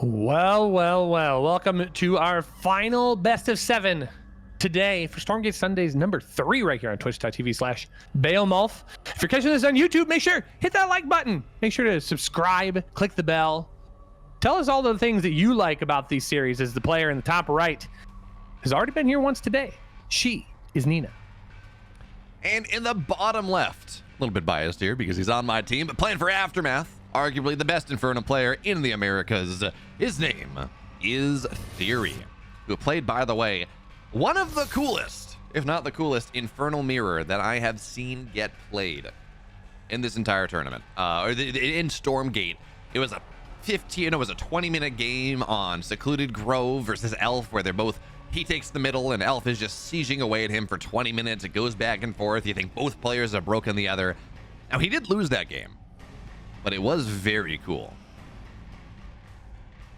Well. Welcome to our final best of 7 today for Stormgate Sundays number 3 right here on twitch.tv/BeoMulf. If you're catching this on YouTube, make sure hit that like button. Make sure to subscribe, click the bell. Tell us all the things that you like about these series, as the player in the top right has already been here once today. She is Nina. And in the bottom left, a little bit biased here because he's on my team, but playing for Aftermath, arguably the best Infernal player in the Americas. His name is TheoRy, who played, by the way, one of the coolest, if not the coolest, Infernal mirror that I have seen get played in this entire tournament. In Stormgate, it was a 20-minute game on Secluded Grove versus Elf, where they're both, he takes the middle and Elf is just sieging away at him for 20 minutes. It goes back and forth. You think both players have broken the other. Now, he did lose that game, but it was very cool.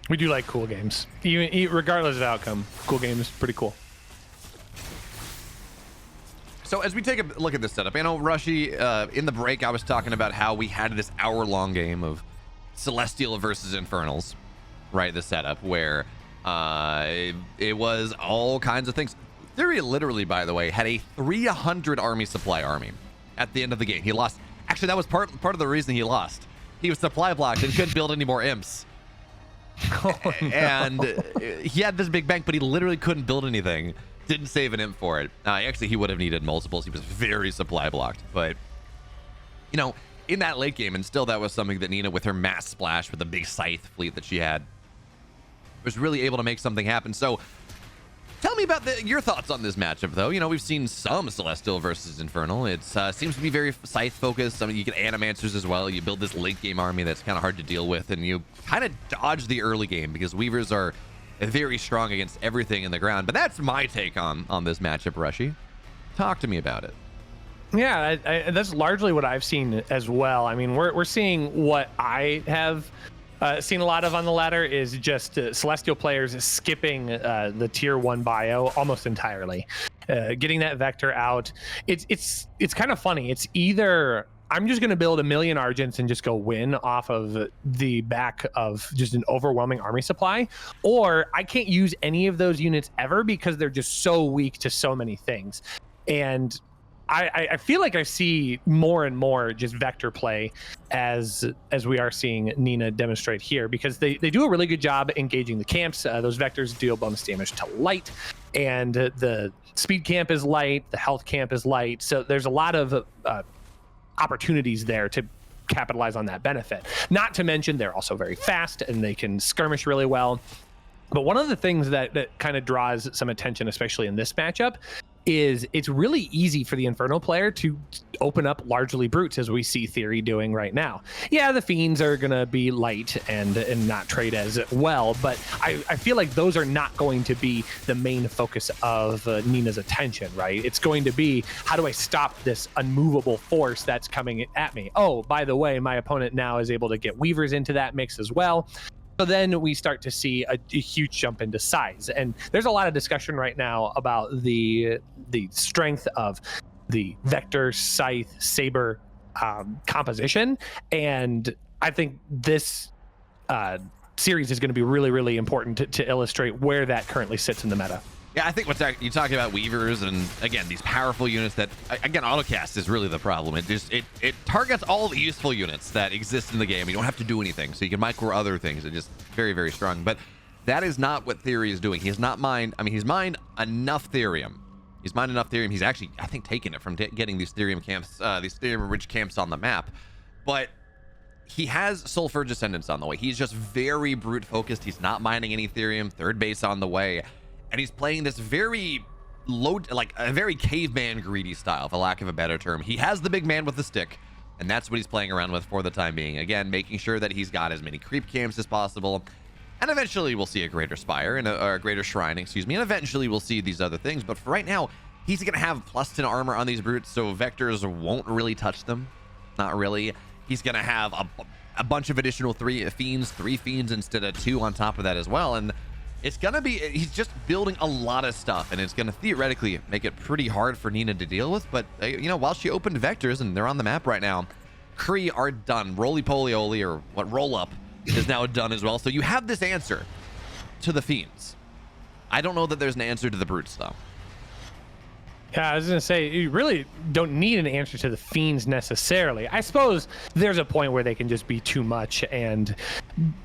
We do like cool games, even regardless of outcome. Cool games, pretty cool. So as we take a look at this setup, I know Rushy, in the break, I was talking about how we had this hour-long game of Celestial versus Infernals, right? The setup where it was all kinds of things. TheoRy literally, by the way, had a 300 army at the end of the game. He lost. Actually, that was part of the reason he lost. He was supply blocked and couldn't build any more imps. Oh, no. And he had this big bank, but he literally couldn't build anything. Didn't save an imp for it. Actually, he would have needed multiples. He was very supply blocked. But, you know, in that late game, and still that was something that Nina, with her mass splash, with the big scythe fleet that she had, was really able to make something happen. So tell me about your thoughts on this matchup, though. You know, we've seen some Celestial versus Infernal. It seems to be very scythe focused. I mean, you get Animancers as well. You build this late game army that's kind of hard to deal with, and you kind of dodge the early game because Weavers are very strong against everything in the ground. But that's my take on this matchup, Rushy. Talk to me about it. Yeah, that's largely what I've seen as well. I mean, we're seeing what I have seen a lot of on the ladder is just Celestial players skipping the tier 1 bio almost entirely, getting that vector out. It's kind of funny. It's either I'm just going to build a million Argents and just go win off of the back of just an overwhelming army supply, or I can't use any of those units ever because they're just so weak to so many things. And I feel like I see more and more just vector play as we are seeing Nina demonstrate here, because they do a really good job engaging the camps. Those vectors deal bonus damage to light, and the speed camp is light, the health camp is light. So there's a lot of opportunities there to capitalize on that benefit. Not to mention they're also very fast and they can skirmish really well. But one of the things that kind of draws some attention, especially in this matchup, is it's really easy for the Infernal player to open up largely brutes, as we see TheoRy doing right now. Yeah, the Fiends are going to be light and not trade as well, but I feel like those are not going to be the main focus of Nina's attention, right? It's going to be, how do I stop this unmovable force that's coming at me? Oh, by the way, my opponent now is able to get Weavers into that mix as well. So then we start to see a huge jump into size. And there's a lot of discussion right now about the strength of the Vector, Scythe, Saber composition. And I think this series is going to be really, really important to illustrate where that currently sits in the meta. Yeah, I think you talk about Weavers and, again, these powerful units that, again, autocast is really the problem. It targets all the useful units that exist in the game. You don't have to do anything, so you can micro other things. It's just very, very strong. But that is not what TheoRy is doing. He's not mined. I mean, he's mined enough Therium. He's mined enough Therium. He's actually, I think, taken it from getting these Therium camps, these Therium-rich camps on the map. But he has Sulfur Descendants on the way. He's just very brute focused. He's not mining any Therium. Third base on the way. And he's playing this very low, like a very caveman greedy style, for lack of a better term. He has the big man with the stick, and that's what he's playing around with for the time being. Again, making sure that he's got as many creep camps as possible. And eventually we'll see a greater spire and a greater shrine, excuse me. And eventually we'll see these other things. But for right now, he's going to have +10 armor on these brutes, so vectors won't really touch them. Not really. He's going to have a bunch of additional 3 fiends instead of 2 on top of that as well. And it's gonna be, he's just building a lot of stuff, and it's gonna theoretically make it pretty hard for Nina to deal with. But you know, while she opened vectors, and they're on the map right now, Kree are done. Roly poly oly, or what, roll up. is now done as well. So you have this answer to the Fiends. I don't know that there's an answer to the Brutes, though. Yeah, I was gonna say, you really don't need an answer to the Fiends necessarily. I suppose there's a point where they can just be too much and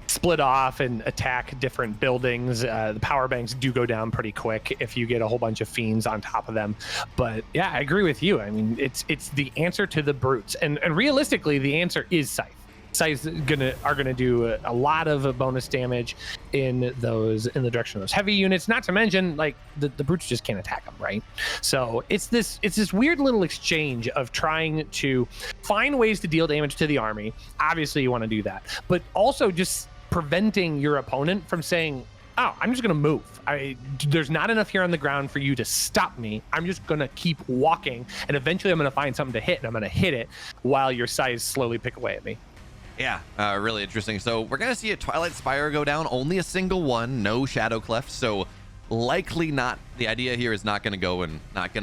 split off and attack different buildings. The power banks do go down pretty quick if you get a whole bunch of Fiends on top of them. But yeah, I agree with you. I mean, it's the answer to the Brutes, and realistically, the answer is Scythe. Scythes are gonna do a lot of bonus damage in the direction of those heavy units. Not to mention, like the Brutes just can't attack them, right? So it's this weird little exchange of trying to find ways to deal damage to the army. Obviously, you want to do that, but also just preventing your opponent from saying, "Oh, I'm just gonna move. There's not enough here on the ground for you to stop me. I'm just gonna keep walking, and eventually I'm gonna find something to hit, and I'm gonna hit it while your scythes slowly pick away at me." Yeah, really interesting. So we're gonna see a Twilight Spire go down, only a single one, no Shadow Cleft. So likely not. The idea here is not gonna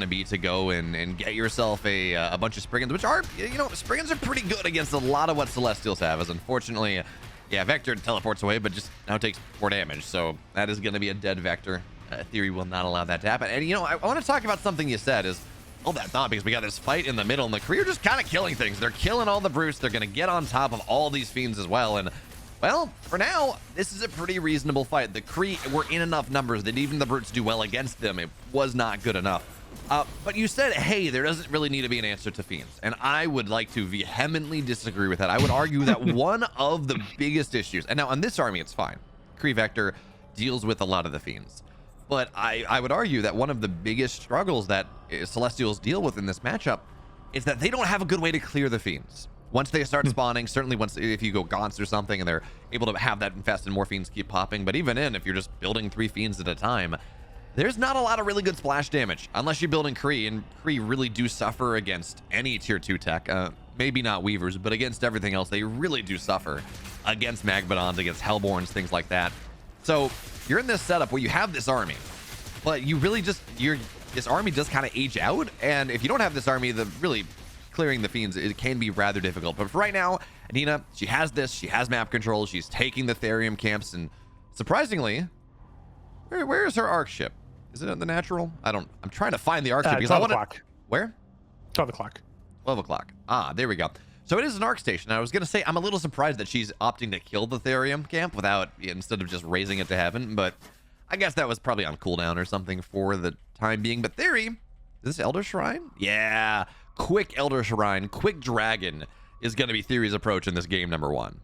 be to go and get yourself a bunch of Spriggans, which are, Spriggans are pretty good against a lot of what Celestials have. As unfortunately, yeah, Vector teleports away, but just now takes 4 damage. So that is gonna be a dead Vector. Theory will not allow that to happen. And I want to talk about something you said is. Hold that thought, because we got this fight in the middle, and the Kree are just kind of killing things. They're killing all the Brutes. They're going to get on top of all these Fiends as well. And, well, for now, this is a pretty reasonable fight. The Kree were in enough numbers that even the Brutes do well against them. It was not good enough. But you said, hey, there doesn't really need to be an answer to Fiends. And I would like to vehemently disagree with that. I would argue that one of the biggest issues, and now on this army, it's fine. Kree Vector deals with a lot of the Fiends. But I would argue that one of the biggest struggles that Celestials deal with in this matchup is that they don't have a good way to clear the Fiends. Once they start spawning, certainly if you go Gaunts or something and they're able to have that infest and more Fiends keep popping, but even if you're just building 3 Fiends at a time, there's not a lot of really good splash damage unless you're building Kree, and Kree really do suffer against any tier 2 tech. Maybe not Weavers, but against everything else, they really do suffer against Magmadons, against Hellborns, things like that. So you're in this setup where you have this army, but you really just this army does kind of age out, and if you don't have this army, the really clearing the Fiends, it can be rather difficult. But for right now, Nina, she has map control, she's taking the Therium camps, and surprisingly, where is her arc ship? Is it in the natural? I'm trying to find the arc ship because 12 o'clock. Where? 12 o'clock. 12 o'clock. Ah, there we go. So it is an arc station. I was going to say, I'm a little surprised that she's opting to kill the Therium camp instead of just raising it to heaven, but I guess that was probably on cooldown or something for the time being. But Theory, is this Elder Shrine? Yeah, quick Elder Shrine, quick Dragon is going to be Theory's approach in this game number 1.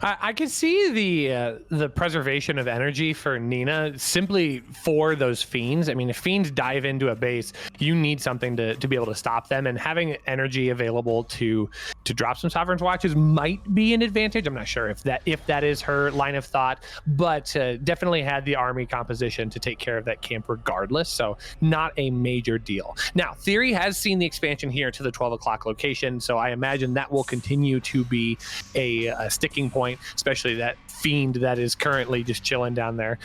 I can see the preservation of energy for Nina simply for those Fiends. I mean, if Fiends dive into a base, you need something to be able to stop them, and having energy available to drop some Sovereign's Watches might be an advantage. I'm not sure if that is her line of thought, but definitely had the army composition to take care of that camp regardless, so not a major deal. Now, Theory has seen the expansion here to the 12 o'clock location, so I imagine that will continue to be a sticking point, especially that Fiend that is currently just chilling down there.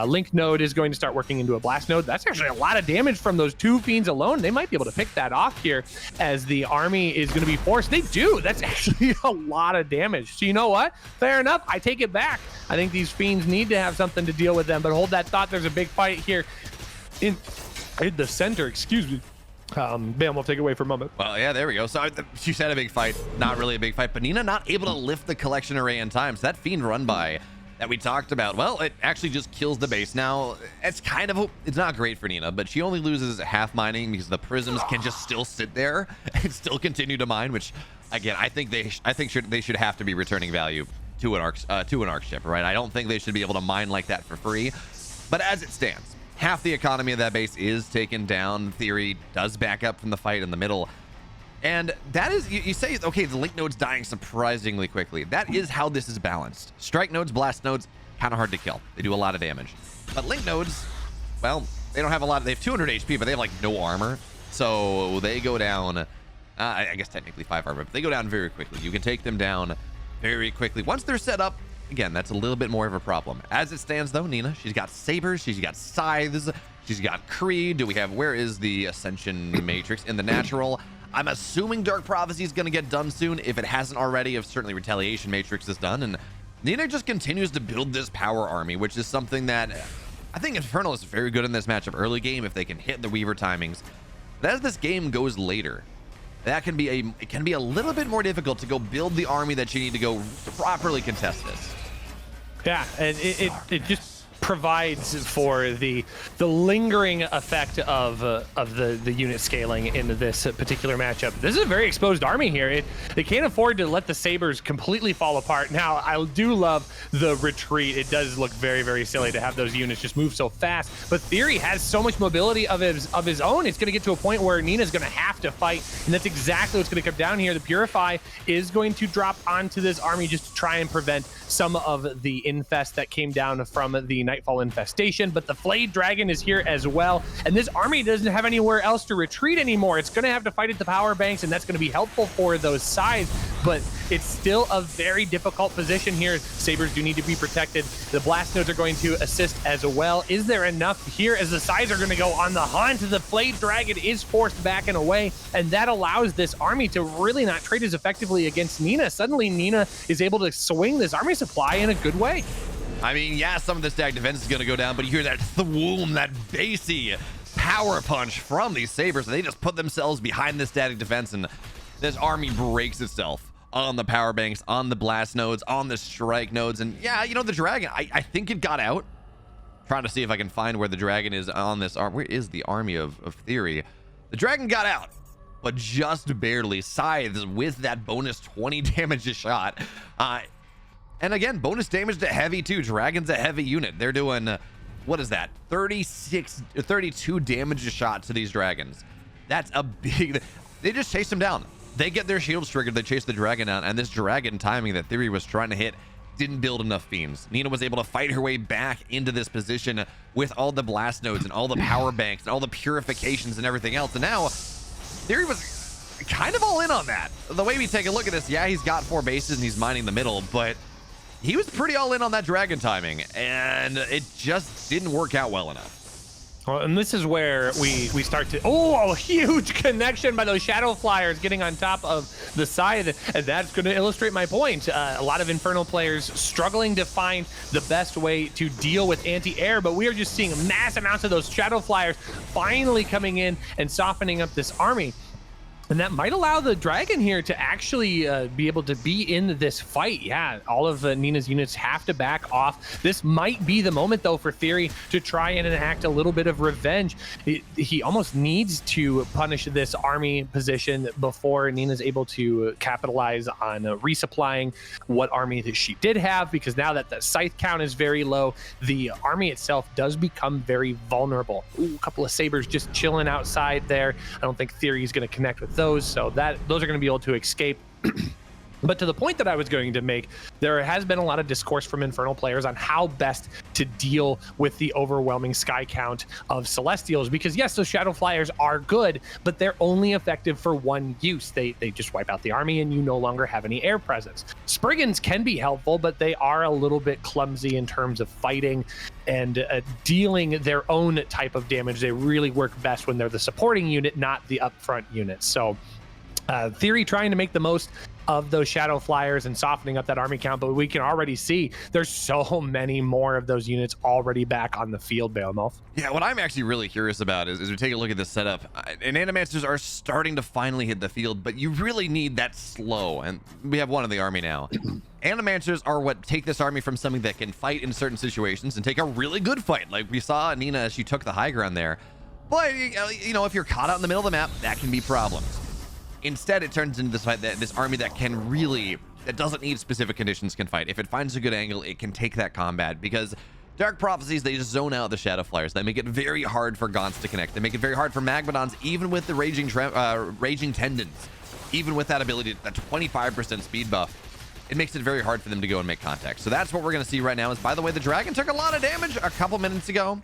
Link node is going to start working into a blast node. That's actually a lot of damage from those 2 Fiends alone. They might be able to pick that off here as the army is going to be forced. They do. That's actually a lot of damage. So you know what? Fair enough. I take it back. I think these Fiends need to have something to deal with them, but hold that thought. There's a big fight here in the center. Excuse me. Bam, we'll take it away for a moment. Well, yeah, there we go. So she said a big fight, not really a big fight, but Nina not able to lift the collection array in time. So that Fiend run by that we talked about, well, it actually just kills the base. Now, it's not great for Nina, but she only loses half mining because the prisms can just still sit there and still continue to mine, which again, I think they should have to be returning value to an arc ship, right? I don't think they should be able to mine like that for free. But as it stands, half the economy of that base is taken down. Theory does back up from the fight in the middle. And that is, you say, okay, the link node's dying surprisingly quickly. That is how this is balanced. Strike nodes, blast nodes, kind of hard to kill. They do a lot of damage. But link nodes, well, they don't have a lot. They have 200 HP, but they have like no armor. So they go down, I guess technically 5 armor, but they go down very quickly. You can take them down very quickly. Once they're set up, again, that's a little bit more of a problem. As it stands though, Nina, she's got sabers, she's got scythes, she's got Kree. Where is the Ascension Matrix in the natural? I'm assuming Dark Prophecy is going to get done soon. If it hasn't already, if certainly Retaliation Matrix is done. And Nina just continues to build this power army, which is something that I think Infernal is very good in this matchup early game if they can hit the Weaver timings. But as this game goes later, that can be it can be a little bit more difficult to go build the army that you need to go properly contest this. Yeah, and it just provides for the lingering effect of the unit scaling in this particular matchup. This is a very exposed army here. They can't afford to let the Sabers completely fall apart. Now, I do love the retreat. It does look very, very silly to have those units just move so fast, but TheoRy has so much mobility of his own. It's going to get to a point where Nina's going to have to fight, and that's exactly what's going to come down here. The Purify is going to drop onto this army just to try and prevent some of the infest that came down from the Nightfall infestation, but the Flayed Dragon is here as well, and this army doesn't have anywhere else to retreat anymore. It's going to have to fight at the power banks, and that's going to be helpful for those sides, but it's still a very difficult position here. Sabers do need to be protected. The blast nodes are going to assist as well. Is there enough here as the sides are going to go on the hunt? The Flayed Dragon is forced back and away, and that allows this army to really not trade as effectively against Nina. Suddenly Nina is able to swing this army supply in a good way. I mean, yeah, some of the stack defense is going to go down, but you hear that thwoom, that bassy power punch from these Sabers, and they just put themselves behind this static defense, and this army breaks itself on the power banks, on the blast nodes, on the strike nodes. And yeah, you know, the dragon, I think it got out. Trying to see if I can find where the dragon is on this arm. Where is the army of TheoRy? The dragon got out, but just barely. Scythes with that bonus 20 damage a shot. And again, bonus damage to heavy too. Dragon's a heavy unit. They're doing, what is that? 32 damage a shot to these dragons. That's a big, they just chase them down. They get their shields triggered, they chase the dragon out, and this dragon timing that TheoRy was trying to hit didn't build enough fiends. Nina was able to fight her way back into this position with all the blast nodes and all the power banks and all the purifications and everything else. And now TheoRy was kind of all in on that. The way we take a look at this, yeah, he's got 4 bases and he's mining the middle, but he was pretty all in on that dragon timing, and it just didn't work out well enough. Well, and this is where we start to, oh, a huge connection by those Shadow Flyers getting on top of the side, and that's going to illustrate my point. A lot of Infernal players struggling to find the best way to deal with anti-air, but we are just seeing mass amounts of those Shadow Flyers finally coming in and softening up this army. And that might allow the dragon here to actually be able to be in this fight. Yeah, all of Nina's units have to back off. This might be the moment, though, for TheoRy to try and enact a little bit of revenge. He almost needs to punish this army position before Nina's able to capitalize on resupplying what army that she did have, because now that the scythe count is very low, the army itself does become very vulnerable. Ooh, a couple of Sabers just chilling outside there. I don't think TheoRy is going to connect with those, so those are going to be able to escape. But to the point that I was going to make, there has been a lot of discourse from Infernal players on how best to deal with the overwhelming sky count of Celestials, because yes, those Shadow Flyers are good, but they're only effective for one use. They just wipe out the army and you no longer have any air presence. Spriggans can be helpful, but they are a little bit clumsy in terms of fighting and dealing their own type of damage. They really work best when they're the supporting unit, not the upfront unit. So TheoRy trying to make the most of those Shadow Flyers and softening up that army count, but we can already see there's so many more of those units already back on the field, BeoMulf. Yeah, what I'm actually really curious about is we take a look at this setup, and Animancers are starting to finally hit the field, but you really need that slow, and we have one in the army now. Animancers are what take this army from something that can fight in certain situations and take a really good fight, like we saw Nina as she took the high ground there. But, you know, if you're caught out in the middle of the map, that can be problems. Instead, it turns into this fight this army that can really, that doesn't need specific conditions, can fight. If it finds a good angle, it can take that combat, because Dark Prophecies, they just zone out the Shadow Flyers. They make it very hard for Gaunts to connect. They make it very hard for Magmadons, even with the Raging Tendons, even with that ability, that 25% speed buff. It makes it very hard for them to go and make contact. So that's what we're going to see right now. Is, by the way, the dragon took a lot of damage a couple minutes ago.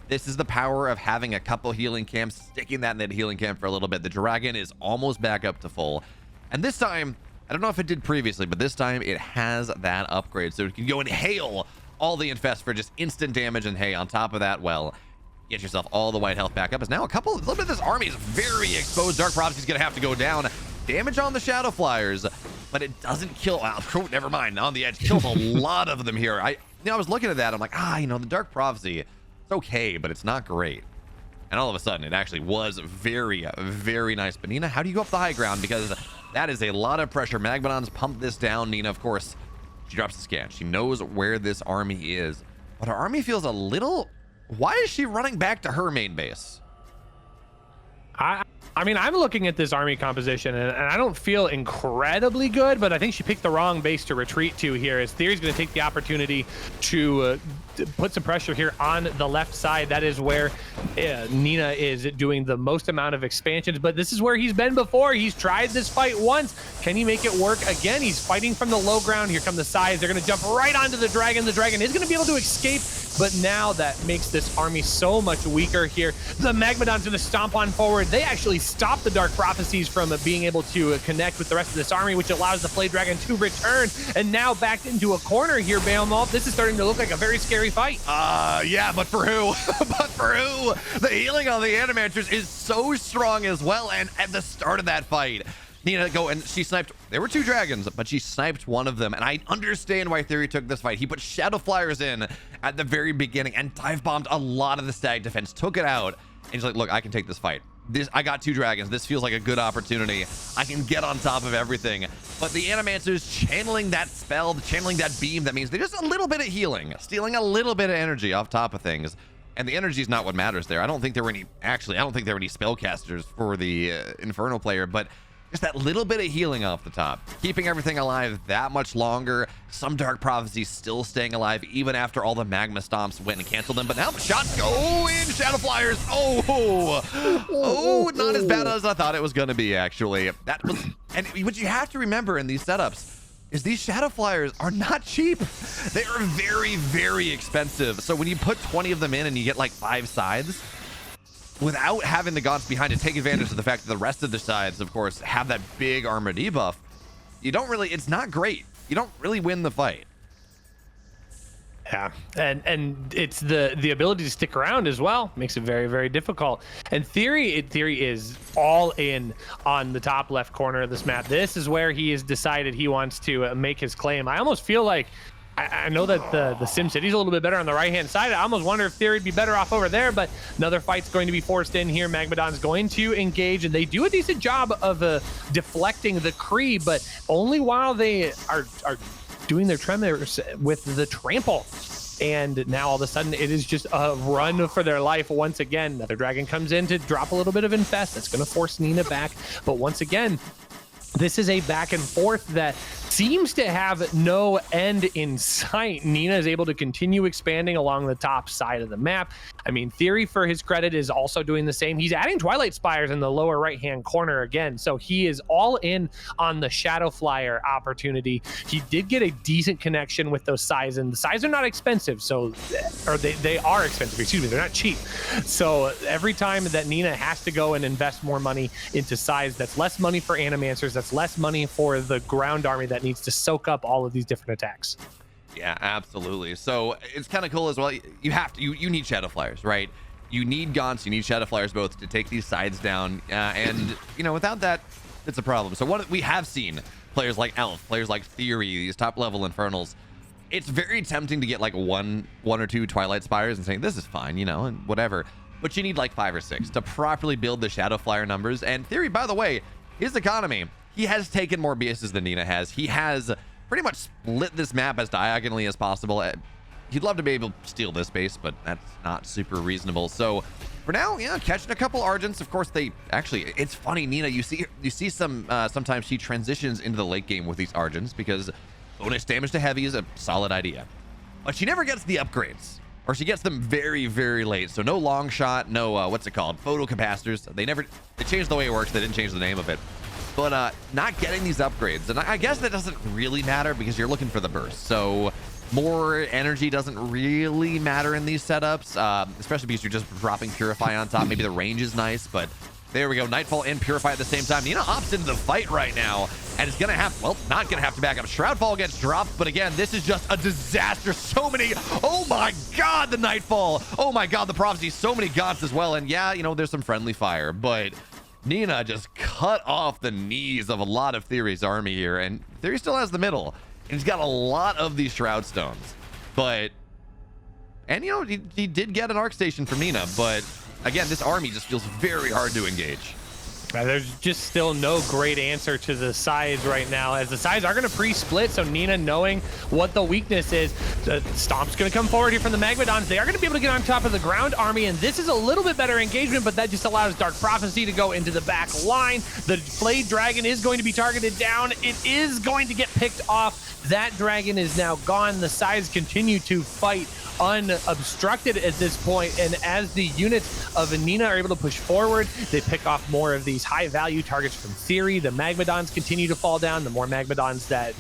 This is the power of having a couple healing camps, sticking that in that healing camp for a little bit. The dragon is almost back up to full. And this time, I don't know if it did previously, but this time it has that upgrade. So it can go and hail all the infest for just instant damage. And hey, on top of that, well, get yourself all the white health back up. As now a little bit of this army is very exposed. Dark Prophecy is going to have to go down. Damage on the Shadow Flyers. but it doesn't kill. Oh, never mind. On the edge, kills a lot of them here. I was looking at that. I'm like, the Dark Prophecy, it's okay, but it's not great. And all of a sudden, it actually was very, very nice. But Nina, how do you go up the high ground? Because that is a lot of pressure. Magmadon's pumped this down. Nina, of course, she drops the scan. She knows where this army is. But her army feels a little... Why is she running back to her main base? I mean, I'm looking at this army composition, and I don't feel incredibly good, but I think she picked the wrong base to retreat to here, as Theory's going to take the opportunity to put some pressure here on the left side. That is where Nina is doing the most amount of expansions, but this is where he's been before. He's tried this fight once. Can he make it work again? He's fighting from the low ground. Here come the sides. They're going to jump right onto the dragon. The dragon is going to be able to escape, but now that makes this army so much weaker here. The Magmadon's going to stomp on forward. They actually stop the Dark Prophecies from being able to connect with the rest of this army, which allows the Flay Dragon to return. And now backed into a corner here, BeoMulf. This is starting to look like a very scary fight. Yeah, but for who? But for who? The healing on the Animatrix is so strong as well. And at the start of that fight, Nina she sniped. There were 2 dragons, but she sniped one of them. And I understand why Theory took this fight. He put Shadow Flyers in at the very beginning and dive bombed a lot of the Stag defense, took it out. And he's like, look, I can take this fight. I got 2 dragons. This feels like a good opportunity. I can get on top of everything. But the Animancers channeling that spell, channeling that beam, that means they're just a little bit of healing, stealing a little bit of energy off top of things. And the energy is not what matters there. I don't think there were any spellcasters for the Infernal player, but just that little bit of healing off the top, keeping everything alive that much longer. Some Dark Prophecies still staying alive even after all the Magma Stomps went and canceled them. But now the shots go in. Shadow Flyers. Oh, not as bad as I thought it was going to be, actually. That was, and what you have to remember in these setups is these Shadow Flyers are not cheap. They are very, very expensive. So when you put 20 of them in and you get like 5 sides, without having the gods behind to take advantage of the fact that the rest of the sides, of course, have that big armor debuff, it's not great. You don't really win the fight. Yeah, and it's the ability to stick around as well makes it very, very difficult. And Theory is all in on the top left corner of this map. This is where he has decided he wants to make his claim. I almost feel like, I know that the Sim City's a little bit better on the right-hand side. I almost wonder if Theory'd be better off over there, but another fight's going to be forced in here. Magmadon's going to engage, and they do a decent job of deflecting the Kree, but only while they are doing their tremors with the trample. And now all of a sudden it is just a run for their life once again. Another dragon comes in to drop a little bit of infest. That's going to force Nina back, but once again, this is a back and forth that seems to have no end in sight. Nina is able to continue expanding along the top side of the map. I mean, Theory, for his credit, is also doing the same. He's adding Twilight Spires in the lower right-hand corner again, so he is all in on the Shadow Flyer opportunity. He did get a decent connection with those sides, and the sides are not expensive, they are expensive, excuse me, they're not cheap. So every time that Nina has to go and invest more money into sides, that's less money for Animancers, that's less money for the ground army that needs to soak up all of these different attacks. Yeah, absolutely. So it's kind of cool as well. You need Shadow Flyers, right? You need Gaunts, you need Shadow Flyers both to take these sides down. And without that, it's a problem. So what we have seen, players like Elf, players like Theory, these top level Infernals, it's very tempting to get like one or 2 Twilight Spires and saying, this is fine, and whatever. But you need like 5 or 6 to properly build the Shadow Flyer numbers. And Theory, by the way, his economy, he has taken more bases than Nina has. He has pretty much split this map as diagonally as possible. He'd love to be able to steal this base, but that's not super reasonable. So for now, yeah, catching a couple Argents. Of course, it's funny, Nina, you see sometimes she transitions into the late game with these Argents because bonus damage to heavy is a solid idea. But she never gets the upgrades, or she gets them very, very late. So no long shot, no, what's it called? Photocapacitors. They changed the way it works. They didn't change the name of it. But not getting these upgrades. And I guess that doesn't really matter because you're looking for the burst. So more energy doesn't really matter in these setups, especially because you're just dropping Purify on top. Maybe the range is nice, but there we go. Nightfall and Purify at the same time. Nina opts into the fight right now and is going to have, not going to have to back up. Shroudfall gets dropped, but again, this is just a disaster. So many, oh my God, the Nightfall. Oh my God, the Prophecy. So many Gaunts as well. And yeah, there's some friendly fire, but Nina just cut off the knees of a lot of Theory's army here, and Theory still has the middle, and he's got a lot of these Shroud Stones. But, and you know, he did get an Arc Station from Nina, but again, this army just feels very hard to engage. There's just still no great answer to the sides right now, as the sides are going to pre-split. So Nina, knowing what the weakness is, the Stomp's going to come forward here from the Magmadons. They are going to be able to get on top of the ground army, and this is a little bit better engagement, but that just allows Dark Prophecy to go into the back line. The Flayed Dragon is going to be targeted down. It is going to get picked off. That dragon is now gone. The sides continue to fight unobstructed at this point, and as the units of Nina are able to push forward, they pick off more of these high value targets from Theory. The Magmadons continue to fall down. The more Magmadons that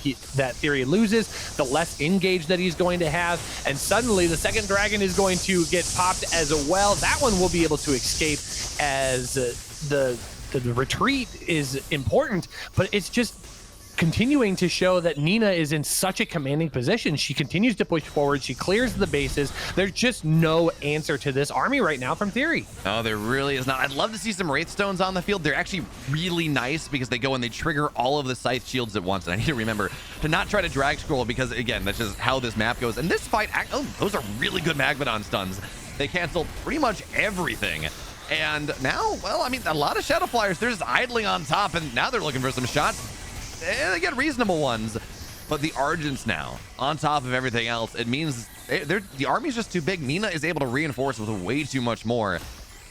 Theory loses, the less engaged that he's going to have, and suddenly the second dragon is going to get popped as well. That one will be able to escape, as the retreat is important, but it's just continuing to show that Nina is in such a commanding position. She continues to push forward. She clears the bases. There's just no answer to this army right now from Theory. Oh, there really is not. I'd love to see some Wraith Stones on the field. They're actually really nice because they go and they trigger all of the Scythe shields at once. And I need to remember to not try to drag scroll because, again, that's just how this map goes. And this fight, oh, those are really good Magmadon stuns. They cancel pretty much everything. And now, well, I mean, a lot of Shadow Flyers, they're just idling on top, and now they're looking for some shots. They get reasonable ones, but the Argents now, on top of everything else, it means the army's just too big. Nina is able to reinforce with way too much more,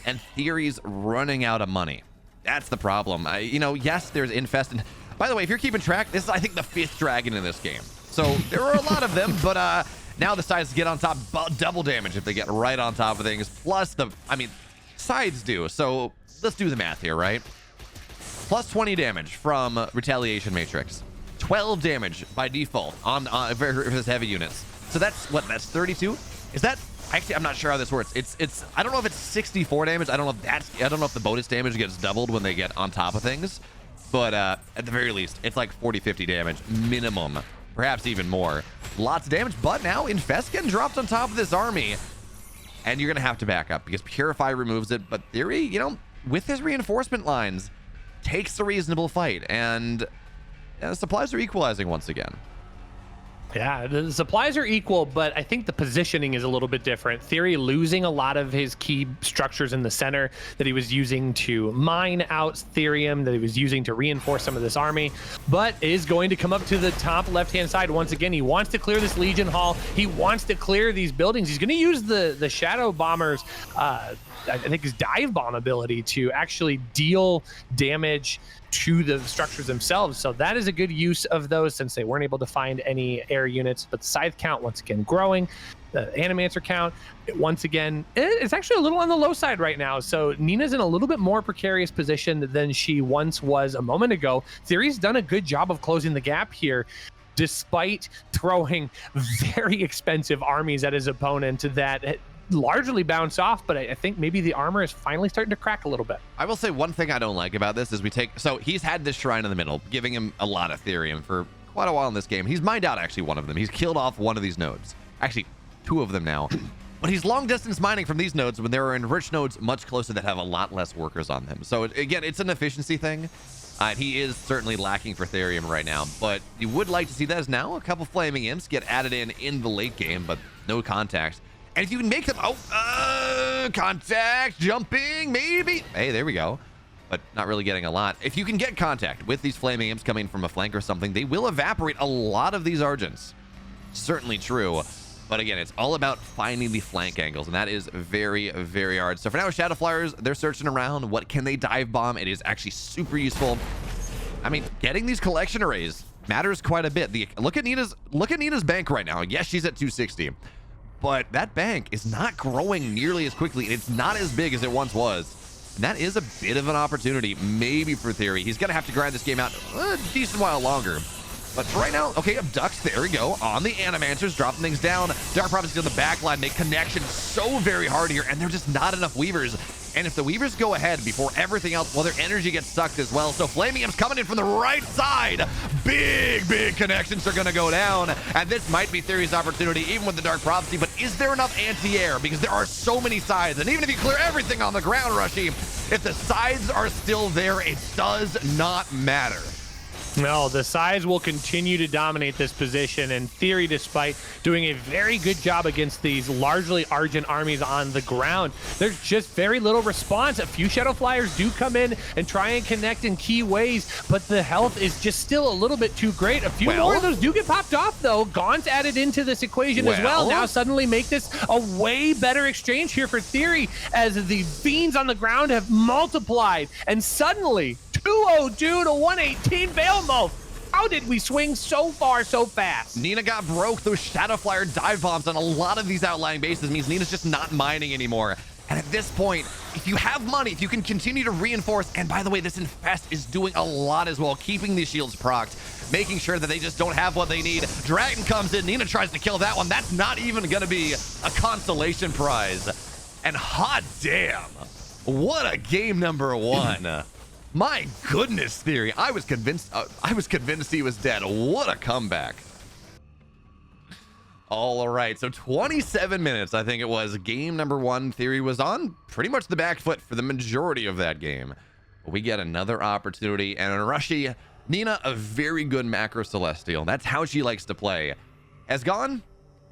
and Theory's running out of money. That's the problem. You know, yes, there's Infest. And by the way, if you're keeping track, this is, I think, the 5th dragon in this game. So there are a lot of them, but now the sides get on top, double damage if they get right on top of things. Plus sides do. So let's do the math here, right? Plus 20 damage from Retaliation Matrix. 12 damage by default on for his heavy units. So that's 32? Is that actually, I'm not sure how this works. It's I don't know if it's 64 damage. I don't know if the bonus damage gets doubled when they get on top of things. But at the very least, it's like 40-50 damage minimum, perhaps even more. Lots of damage, but now Infest getting dropped on top of this army. And you're gonna have to back up because Purify removes it, but Theory, you know, with his reinforcement lines, takes the reasonable fight, and the supplies are equalizing once again. Yeah, the supplies are equal, but I think the positioning is a little bit different. Theory losing a lot of his key structures in the center that he was using to mine out Therium, that he was using to reinforce some of this army, but is going to come up to the top left-hand side once again. He wants to clear this Legion Hall. He wants to clear these buildings. He's going to use the Shadow Bombers, I think his dive bomb ability, to actually deal damage to the structures themselves. So that is a good use of those, since they weren't able to find any air units. But the Scythe count once again growing, the Animancer count once again, it's actually a little on the low side right now. So Nina's in a little bit more precarious position than she once was a moment ago. Theory's done a good job of closing the gap here, despite throwing very expensive armies at his opponent that largely bounce off, but I think maybe the armor is finally starting to crack a little bit. I will say one thing I don't like about this is so he's had this shrine in the middle, giving him a lot of Therium for quite a while in this game. He's mined out actually one of them. He's killed off one of these nodes. Actually, 2 of them now. But he's long distance mining from these nodes when there are enriched nodes much closer that have a lot less workers on them. So again, it's an efficiency thing. He is certainly lacking for Therium right now, but you would like to see that as now a couple Flaming Imps get added in the late game, but no contact. And if you can make them, contact, jumping, maybe. Hey, there we go. But not really getting a lot. If you can get contact with these Flaming Imps coming from a flank or something, they will evaporate a lot of these Argents. Certainly true. But again, it's all about finding the flank angles, and that is very, very hard. So for now, Shadow Flyers, they're searching around. What can they dive bomb? It is actually super useful. I mean, getting these collection arrays matters quite a bit. Look at Nina's bank right now. Yes, she's at 260. But that bank is not growing nearly as quickly, and it's not as big as it once was. And that is a bit of an opportunity, maybe for Theory. He's going to have to grind this game out a decent while longer. But for right now, okay, abducts, there we go, on the Animancers, dropping things down. Dark Prophecy on the back line, make connection so very hard here, and there's just not enough Weavers. And if the Weavers go ahead before everything else, well, their energy gets sucked as well. So Flaming Imps coming in from the right side. Big connections are going to go down. And this might be TheoRy's opportunity, even with the Dark Prophecy. But is there enough anti-air? Because there are so many sides. And even if you clear everything on the ground, Rushy, if the sides are still there, it does not matter. No, the size will continue to dominate this position, and TheoRy, despite doing a very good job against these largely Argent armies on the ground, there's just very little response. A few Shadow Flyers do come in and try and connect in key ways, but the health is just still a little bit too great. A few more of those do get popped off, though. Gaunt's added into this equation as well. Now suddenly make this a way better exchange here for TheoRy, as the Fiends on the ground have multiplied, and suddenly 202 to 118 BeoMulf. How did we swing so far so fast? Nina got broke. Those Shadow Flyer dive bombs on a lot of these outlying bases means Nina's just not mining anymore. And at this point, if you have money, if you can continue to reinforce, and by the way, this Infest is doing a lot as well, keeping these shields procced, making sure that they just don't have what they need. Dragon comes in, Nina tries to kill that one. That's not even going to be a consolation prize. And hot damn, what a game number one. My goodness, TheoRy. I was convinced he was dead. What a comeback. All right, so 27 minutes, I think it was, game number one. TheoRy was on pretty much the back foot for the majority of that game. But we get another opportunity, and Rushy, Nina, a very good macro Celestial. That's how she likes to play. Has gone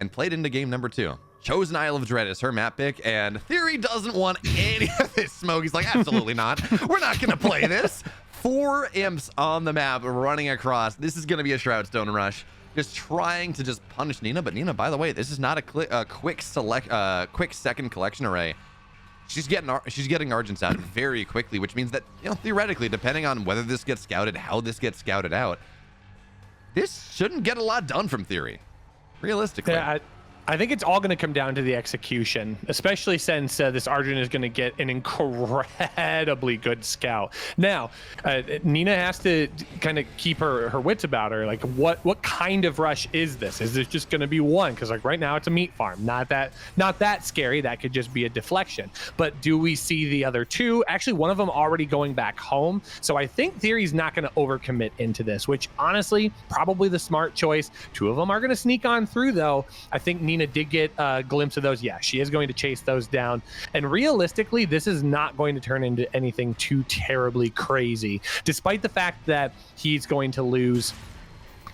and played into game number two. Chosen Isle of Dread is her map pick, and TheoRy doesn't want any of this smoke. He's like, absolutely not. We're not going to play this. 4 imps on the map running across. This is going to be a Shroudstone rush. Just trying to just punish Nina. But Nina, by the way, this is not a quick second collection array. She's getting Argents out very quickly, which means that, you know, theoretically, depending on whether this gets scouted, how this gets scouted out, this shouldn't get a lot done from TheoRy, realistically. Yeah, I think it's all going to come down to the execution, especially since this Argent is going to get an incredibly good scout. Now, Nina has to kind of keep her wits about her. Like, what kind of rush is this? Is this just going to be one? Because like right now it's a meat farm. Not that scary. That could just be a deflection. But do we see the other two? Actually, one of them already going back home. So I think TheoRy's not going to overcommit into this, which honestly, probably the smart choice. 2 of them are going to sneak on through, though. I think Nina did get a glimpse of those. Yeah, she is going to chase those down. And realistically, this is not going to turn into anything too terribly crazy, despite the fact that he's going to lose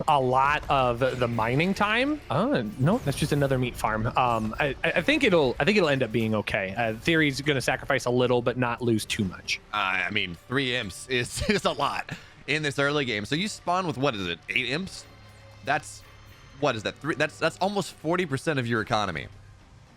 a lot of the mining time. No, that's just another meat farm. I think it'll end up being okay. TheoRy's going to sacrifice a little, but not lose too much. I mean, 3 imps is a lot in this early game. So you spawn with, what is it, 8 imps? What is that? 3? That's almost 40% of your economy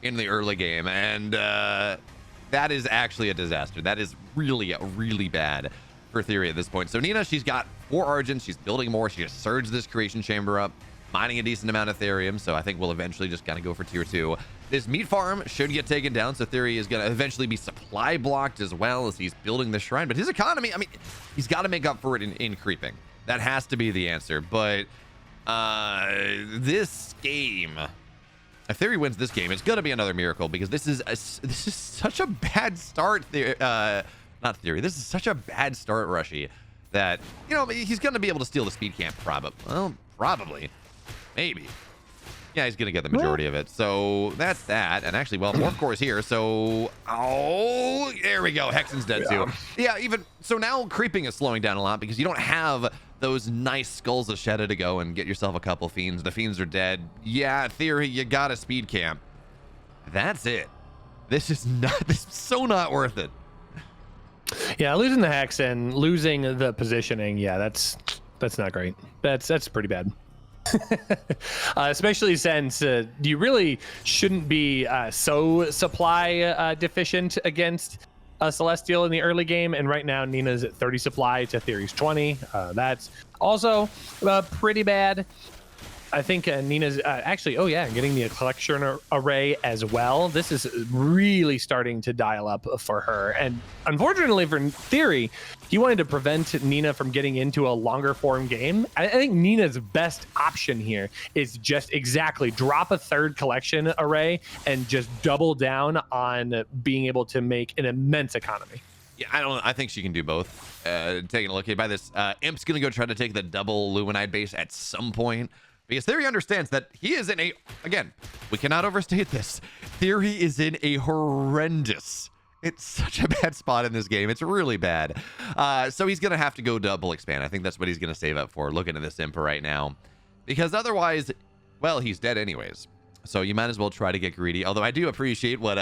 in the early game, and that is actually a disaster. That is really bad for TheoRy at this point. So Nina, she's got 4 Argents. She's building more. She just surged this creation chamber up, mining a decent amount of Therium. So I think we'll eventually just kind of go for tier 2. This meat farm should get taken down, so TheoRy is going to eventually be supply blocked as well as he's building the shrine. But his economy, I mean, he's got to make up for it in creeping. That has to be the answer. But this game, if TheoRy wins this game, it's gonna be another miracle, because this is such a bad start. Not TheoRy. This is such a bad start, Rushy, that, you know, he's gonna be able to steal the speed camp. Probably, maybe. Yeah, he's gonna get the majority of it. So that's that. And actually, well, Morph Core is here. So, oh, there we go. Hexen's dead too. Yeah, even so now creeping is slowing down a lot, because you don't have those nice Skulls of Shadow to go and get yourself a couple Fiends. The Fiends are dead. Yeah, TheoRy, you got a speed camp. That's it. This is so not worth it. Yeah, losing the Hex and losing the positioning, yeah, that's not great. That's pretty bad. Especially since you really shouldn't be so supply deficient against a Celestial in the early game, and right now Nina's at 30 supply to TheoRy's 20. That's also pretty bad. I think Nina's actually, oh yeah, getting the collection array as well. This is really starting to dial up for her. And unfortunately for TheoRy, he wanted to prevent Nina from getting into a longer form game. I think Nina's best option here is just exactly drop a third collection array and just double down on being able to make an immense economy. Yeah, I think she can do both. Taking a look at by this, Imp's gonna go try to take the double Luminite base at some point, because TheoRy understands that he is in a, again, we cannot overstate this, TheoRy is in a horrendous, it's such a bad spot in this game. It's really bad. So he's gonna have to go double expand. I think that's what he's gonna save up for, looking at this Imp right now, because otherwise, well, he's dead anyways. So you might as well try to get greedy. Although I do appreciate what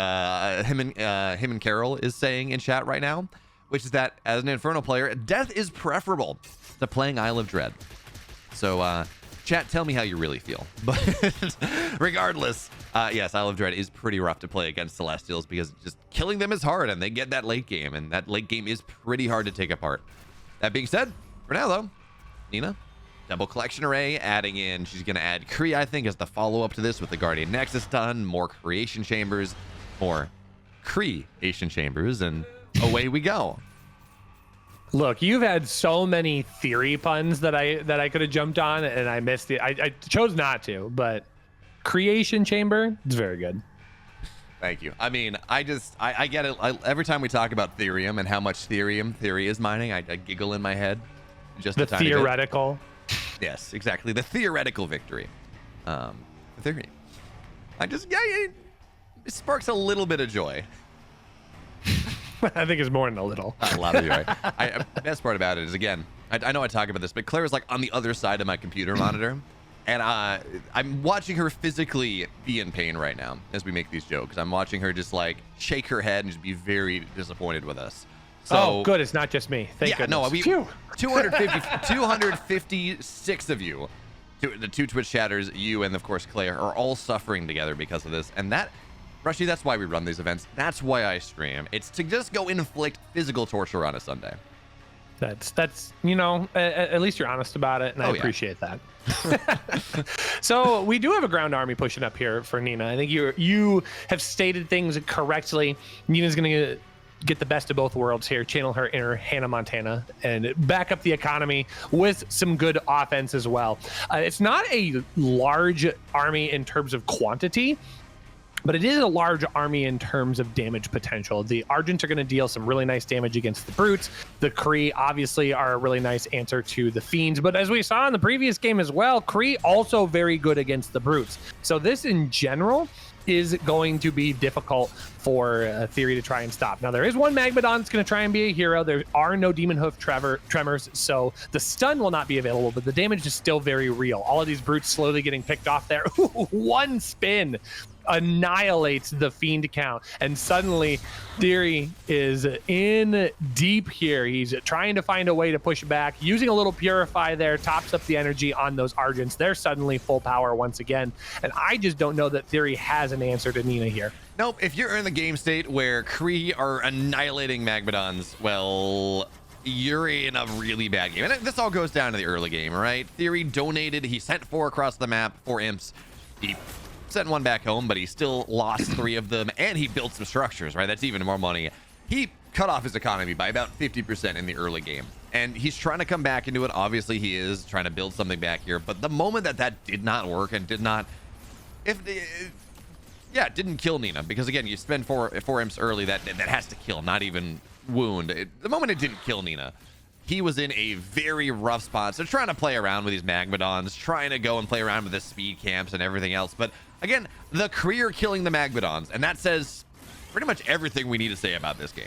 him and Carol is saying in chat right now, which is that as an Infernal player, death is preferable to playing Isle of Dread. So chat, tell me how you really feel. But regardless, yes, Isle of Dread is pretty rough to play against Celestials, because just killing them is hard, and they get that late game, and that late game is pretty hard to take apart. That being said, for now though, Nina, double collection array, adding in, she's going to add Kree, I think, as the follow-up to this with the Guardian Nexus done, more creation chambers, more creation chambers, and away we go. Look, you've had so many TheoRy puns that I could have jumped on, and I missed it. I chose not to, but creation chamber, it's very good. Thank you. I mean, I get it. Every time we talk about Therium and how much TheoRy is mining, I giggle in my head. Just the a tiny theoretical. bit. Yes, exactly. The theoretical victory. Theory. It sparks a little bit of joy. I think it's more than a little. A lot of joy. The best part about it is, again, I know I talk about this, but Claire is like on the other side of my computer monitor, and I'm watching her physically be in pain right now as we make these jokes. I'm watching her just like shake her head and just be very disappointed with us. So, oh, good. It's not just me. Thank goodness. No, we 256 of you, the two Twitch chatters, you and of course Claire, are all suffering together because of this. And that, Rushy, that's why we run these events. That's why I stream. It's to just go inflict physical torture on a Sunday. That's you know, at least you're honest about it, and I appreciate that. So we do have a ground army pushing up here for Nina. I think you have stated things correctly. Nina's gonna get the best of both worlds here, channel her inner Hannah Montana, and back up the economy with some good offense as well. It's not a large army in terms of quantity, but it is a large army in terms of damage potential. The Argents are going to deal some really nice damage against the Brutes. The Kree obviously are a really nice answer to the Fiends, but as we saw in the previous game as well, Kree also very good against the Brutes. So this in general is going to be difficult for TheoRy to try and stop. Now, there is one Magmadon that's going to try and be a hero. There are no Demon Hoof Tremors, so the stun will not be available, but the damage is still very real. All of these Brutes slowly getting picked off there. One spin annihilates the Fiend count, and suddenly TheoRy is in deep here. He's trying to find a way to push back, using a little Purify there, tops up the energy on those Argents. They're suddenly full power once again, and I just don't know that TheoRy has an answer to Nina here. Nope. If you're in the game state where Kree are annihilating Magmadons, well, you're in a really bad game. And this all goes down to the early game, right? TheoRy donated, he sent 4 across the map, 4 imps. He sent 1 back home, but he still lost 3 of them, and he built some structures, right? That's even more money. He cut off his economy by about 50% in the early game, and he's trying to come back into it. Obviously, he is trying to build something back here, but the moment that did not work and did not, it didn't kill Nina, because again, you spend 4 imps early, that has to kill, not even wound. The moment it didn't kill Nina, he was in a very rough spot. So trying to play around with these Magmadons, trying to go and play around with the speed camps and everything else. But again, the Kree are killing the Magmadons, and that says pretty much everything we need to say about this game.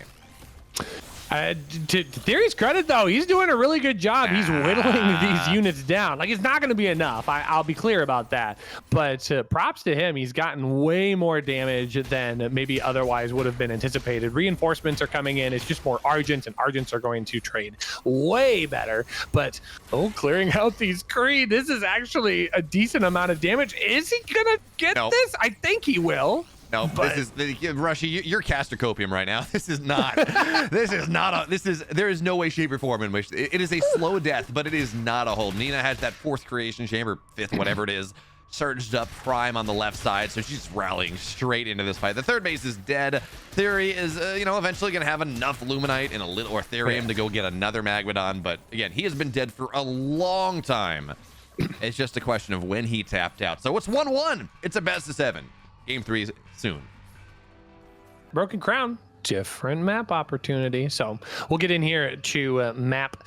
To TheoRy's credit, though, he's doing a really good job. He's whittling these units down. Like, it's not going to be enough. I'll be clear about that. But props to him. He's gotten way more damage than maybe otherwise would have been anticipated. Reinforcements are coming in. It's just more Argents, and Argents are going to trade way better. But, clearing out these Kree, this is actually a decent amount of damage. Is he going to get this? I think he will. No, But- this is Rushy. You're caster copium right now. This is not. There is no way, shape, or form in which it is a slow death, but it is not a hold. Nina has that 4th creation chamber, 5th, whatever it is, surged up prime on the left side, so she's rallying straight into this fight. The 3rd base is dead. TheoRy is, eventually going to have enough Luminite and a little Ortherium to go get another Magmadon, but again, he has been dead for a long time. It's just a question of when he tapped out. So it's 1-1. It's a best of 7. Game 3 soon. Broken Crown, different map opportunity. So we'll get in here to map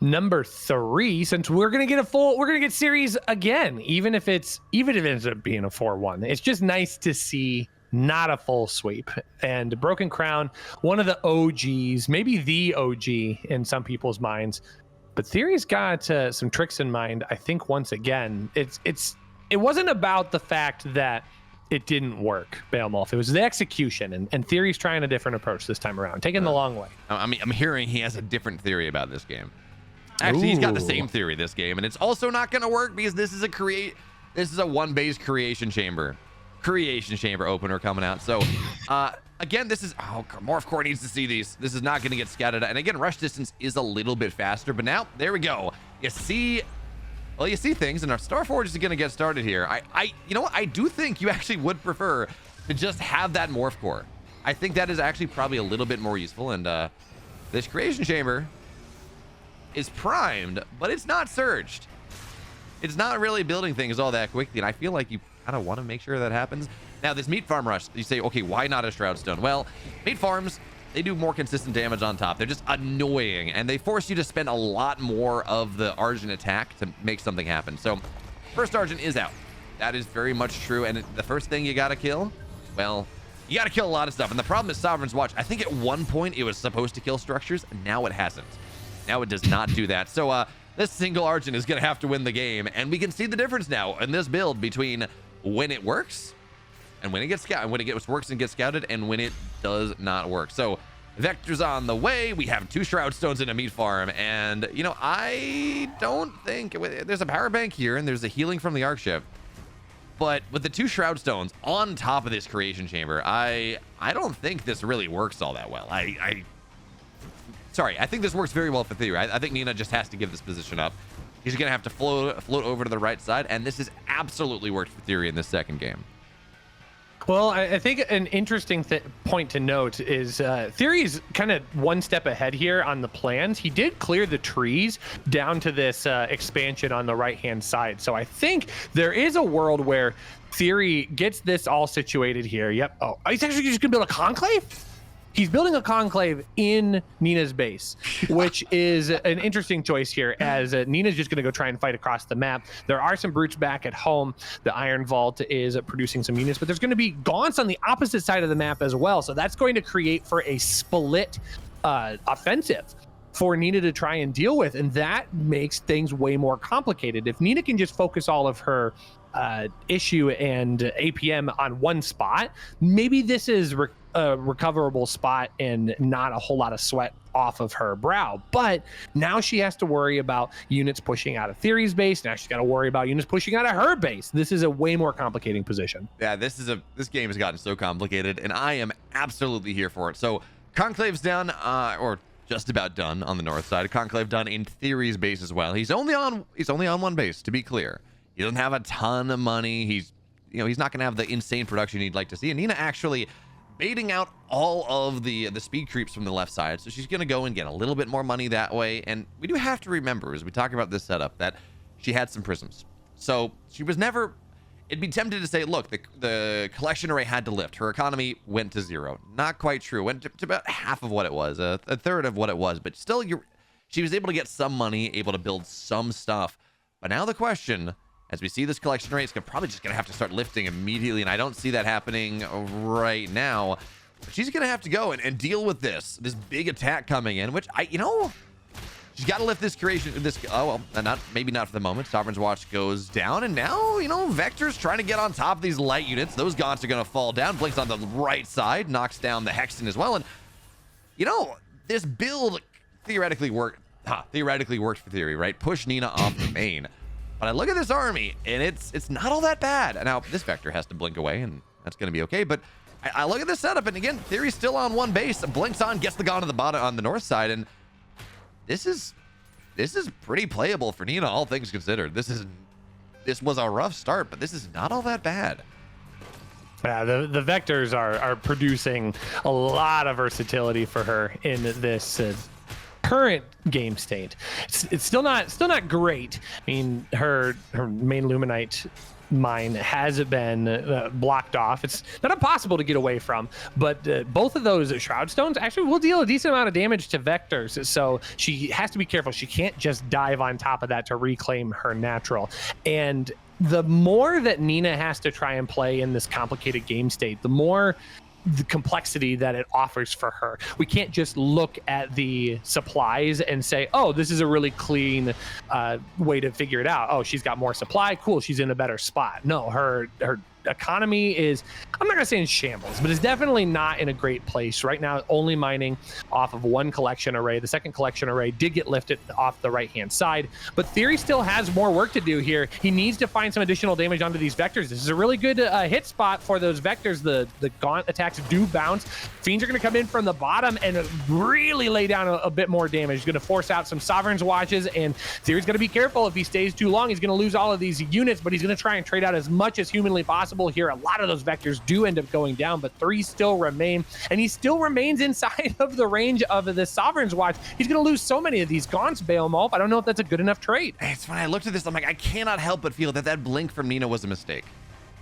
number 3, since we're gonna get series again, even if it ends up being a 4-1. It's just nice to see not a full sweep. And Broken Crown, one of the OGs, maybe the OG in some people's minds. But TheoRy's got some tricks in mind. I think once again, it wasn't about the fact that it didn't work, BeoMulf. It was the execution, and TheoRy's trying a different approach this time around, taking the long way. I mean, I'm hearing he has a different theory about this game. Actually, he's got the same theory this game, and it's also not going to work because this is a 1 base creation chamber opener coming out. So again, this is Morph Core needs to see these. This is not going to get scattered, and again, rush distance is a little bit faster, but now there we go. You see things, and our Starforge is going to get started here. You know what? I do think you actually would prefer to just have that Morph Core. I think that is actually probably a little bit more useful, and this creation chamber is primed, but it's not surged. It's not really building things all that quickly, and I feel like you kind of want to make sure that happens. Now, this meat farm rush, you say, okay, why not a Shroudstone? Well, meat farms, they do more consistent damage on top. They're just annoying, and they force you to spend a lot more of the Argent attack to make something happen. So, first Argent is out. That is very much true, and the first thing you gotta kill, well, you gotta kill a lot of stuff. And the problem is Sovereign's Watch. I think at one point it was supposed to kill structures, and now it hasn't. Now it does not do that. So, this single Argent is gonna have to win the game, and we can see the difference now in this build between when it works and when it gets scouted, when it works and gets scouted, and when it does not work. So Vector's on the way. We have 2 Shroud Stones in a meat farm, and I don't think there's a power bank here, and there's a healing from the Arc Ship. But with the 2 Shroud Stones on top of this creation chamber, I don't think this really works all that well. Sorry, I think this works very well for TheoRy. I think Nina just has to give this position up. He's gonna have to float over to the right side, and this has absolutely worked for TheoRy in this second game. Well, I think an interesting point to note is TheoRy's kind of one step ahead here on the plans. He did clear the trees down to this expansion on the right-hand side. So I think there is a world where TheoRy gets this all situated here. Yep. Oh, he's actually just going to build a conclave? He's building a conclave in Nina's base, which is an interesting choice here, as Nina's just going to go try and fight across the map. There are some brutes back at home. The Iron Vault is producing some units, but there's going to be gaunts on the opposite side of the map as well. So that's going to create for a split offensive for Nina to try and deal with, and that makes things way more complicated. If Nina can just focus all of her issue and APM on one spot, maybe this is a recoverable spot and not a whole lot of sweat off of her brow. But now she has to worry about units pushing out of TheoRy's base. Now she's got to worry about units pushing out of her base. This is a way more complicating position. Yeah, this game has gotten so complicated, and I am absolutely here for it. So Conclave's done, or just about done on the north side. Conclave done in TheoRy's base as well. He's only on one base, to be clear. He doesn't have a ton of money. He's not going to have the insane production you'd like to see. And Nina actually baiting out all of the speed creeps from the left side, so she's going to go and get a little bit more money that way. And we do have to remember, as we talk about this setup, that she had some prisms, so she was never, it'd be tempted to say, look, the collection array had to lift, her economy went to 0. Not quite true. Went to about half of what it was, a third of what it was, but still she was able to get some money, able to build some stuff. But now the question, as we see this collection rate, it's probably just going to have to start lifting immediately, and I don't see that happening right now. But she's going to have to go and deal with this big attack coming in, which she's got to lift this creation. Maybe not for the moment. Sovereign's Watch goes down, and now, Vector's trying to get on top of these light units. Those gaunts are going to fall down. Blinks on the right side, knocks down the Hexen as well, and this build theoretically worked for TheoRy, right? Push Nina off the main. But I look at this army, and it's not all that bad. And now this Vector has to blink away, and that's going to be okay. But I look at this setup, and again, Theory's still on one base, blinks on, gets the gun on the bottom on the north side, and this is pretty playable for Nina, all things considered. This was a rough start, but this is not all that bad. Yeah, the vectors are producing a lot of versatility for her in this current game state. It's still not great. I mean, her main Luminite mine has been blocked off. It's not impossible to get away from, but both of those Shroud Stones actually will deal a decent amount of damage to vectors, so she has to be careful. She can't just dive on top of that to reclaim her natural. And the more that Nina has to try and play in this complicated game state, the more the complexity that it offers for her. We can't just look at the supplies and say, oh, this is a really clean way to figure it out. Oh, she's got more supply. Cool. She's in a better spot. No, her economy is, I'm not gonna say in shambles, but it's definitely not in a great place right now. Only mining off of one collection array. The second collection array did get lifted off the right hand side, but Theory still has more work to do here. He needs to find some additional damage onto these vectors. This is a really good hit spot for those vectors. The gaunt attacks do bounce. Fiends are gonna come in from the bottom and really lay down a bit more damage. He's gonna force out some Sovereign's Watches, and Theory's gonna be careful. If he stays too long, he's gonna lose all of these units, but he's gonna try and trade out as much as humanly possible here. A lot of those vectors do end up going down, but 3 still remain, and he still remains inside of the range of the Sovereign's Watch. He's going to lose so many of these gaunts, BeoMulf. I don't know if that's a good enough trade. It's when I looked at this, I'm like, I cannot help but feel that blink from Nina was a mistake.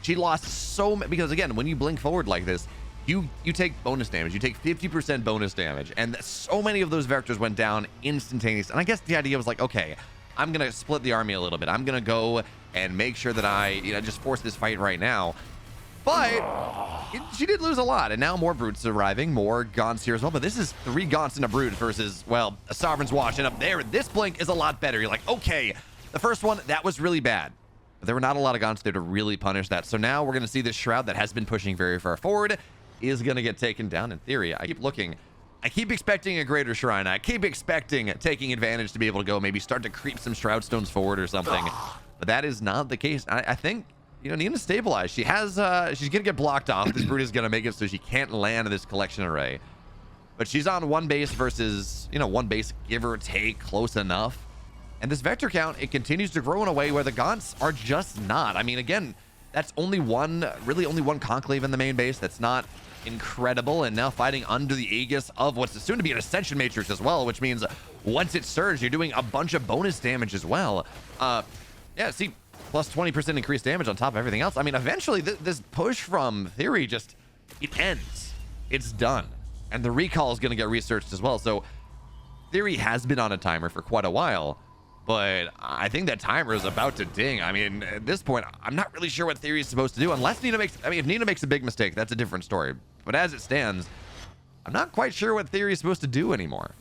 She lost so many, because again, when you blink forward like this, you take bonus damage. You take 50% bonus damage, and so many of those vectors went down instantaneously. And I guess the idea was like, okay, I'm going to split the army a little bit. I'm going to go and make sure that I, just force this fight right now. But she did lose a lot, and now more brutes arriving, more gaunts here as well. But this is 3 gaunts and a brute versus, well, a Sovereign's Watch. And up there, this blink is a lot better. You're like, okay, the first one, that was really bad. But there were not a lot of gaunts there to really punish that. So now we're going to see this Shroud that has been pushing very far forward is going to get taken down in theory. I keep looking. I keep expecting a greater shrine. I keep expecting taking advantage to be able to go maybe start to creep some Shroud Stones forward or something. But that is not the case. I think, Nina's stabilized. She has, she's going to get blocked off. This brute is going to make it so she can't land this collection array. But she's on one base versus, one base, give or take, close enough. And this vector count, it continues to grow in a way where the gaunts are just not. I mean, again, that's only one conclave in the main base. That's not incredible, and now fighting under the aegis of what's soon to be an Ascension Matrix as well, which means once it's surged, you're doing a bunch of bonus damage as well. Yeah, see, plus 20% increased damage on top of everything else. I mean, eventually this push from Theory just, it ends. It's done. And the recall is going to get researched as well. So Theory has been on a timer for quite a while, but I think that timer is about to ding. I mean, at this point, I'm not really sure what Theory is supposed to do unless Nina makes, if Nina makes a big mistake, that's a different story. But as it stands, I'm not quite sure what Theory is supposed to do anymore.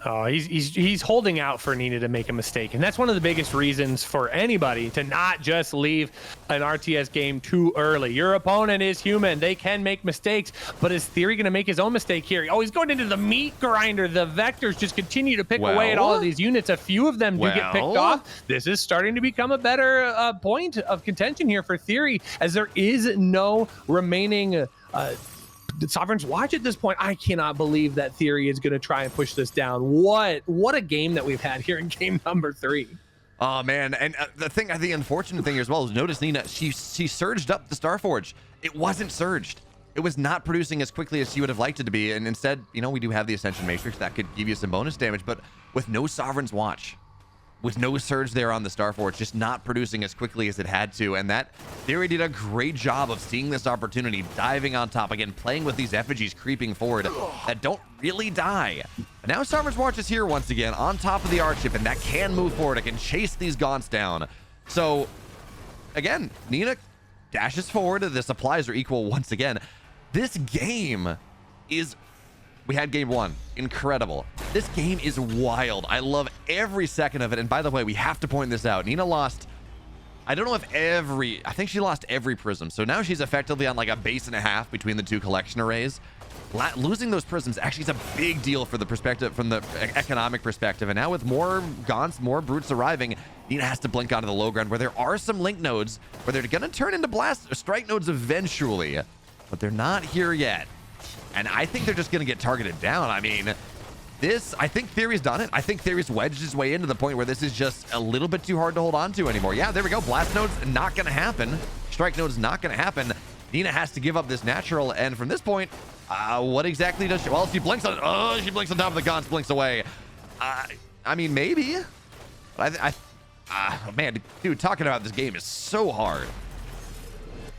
Oh, he's holding out for Nina to make a mistake, and that's one of the biggest reasons for anybody to not just leave an RTS game too early. Your opponent is human; they can make mistakes, but is Theory going to make his own mistake here? Oh, he's going into the meat grinder. The vectors just continue to pick away at all of these units. A few of them do get picked off. This is starting to become a better point of contention here for Theory, as there is no remaining Sovereign's Watch at this point. I cannot believe that Theory is going to try and push this down. What a game that we've had here in game number 3. Oh man, and the unfortunate thing here as well is notice Nina, she surged up the Starforge. It wasn't surged. It was not producing as quickly as she would have liked it to be, and instead, we do have the Ascension Matrix that could give you some bonus damage, but with no Sovereign's Watch, with no surge there on the Starforge, just not producing as quickly as it had to. And that Theory did a great job of seeing this opportunity, diving on top again, playing with these effigies creeping forward that don't really die. But now Sovereign's Watch is here once again on top of the Archship, and that can move forward. It can chase these gaunts down. So again, Nina dashes forward. The supplies are equal once again. This game is, we had game 1, incredible. This game is wild. I love every second of it. And by the way, we have to point this out. Nina lost, I don't know if I think she lost every prism. So now she's effectively on like a base and a half between the 2 collection arrays. Losing those prisms actually is a big deal for the perspective, from the economic perspective. And now with more gaunts, more brutes arriving, Nina has to blink onto the low ground where there are some link nodes where they're going to turn into blast or strike nodes eventually. but they're not here yet. And I think they're just going to get targeted down. I mean, I think TheoRy's done it. I think TheoRy's wedged his way into the point where this is just a little bit too hard to hold on to anymore. Yeah, there we go. Blast Node's not going to happen. Strike Node's not going to happen. Nina has to give up this natural, and from this point, what exactly does she... Well, she blinks on... Oh, she blinks on top of the guns, blinks away. I mean, maybe. Man, dude, talking about this game is so hard.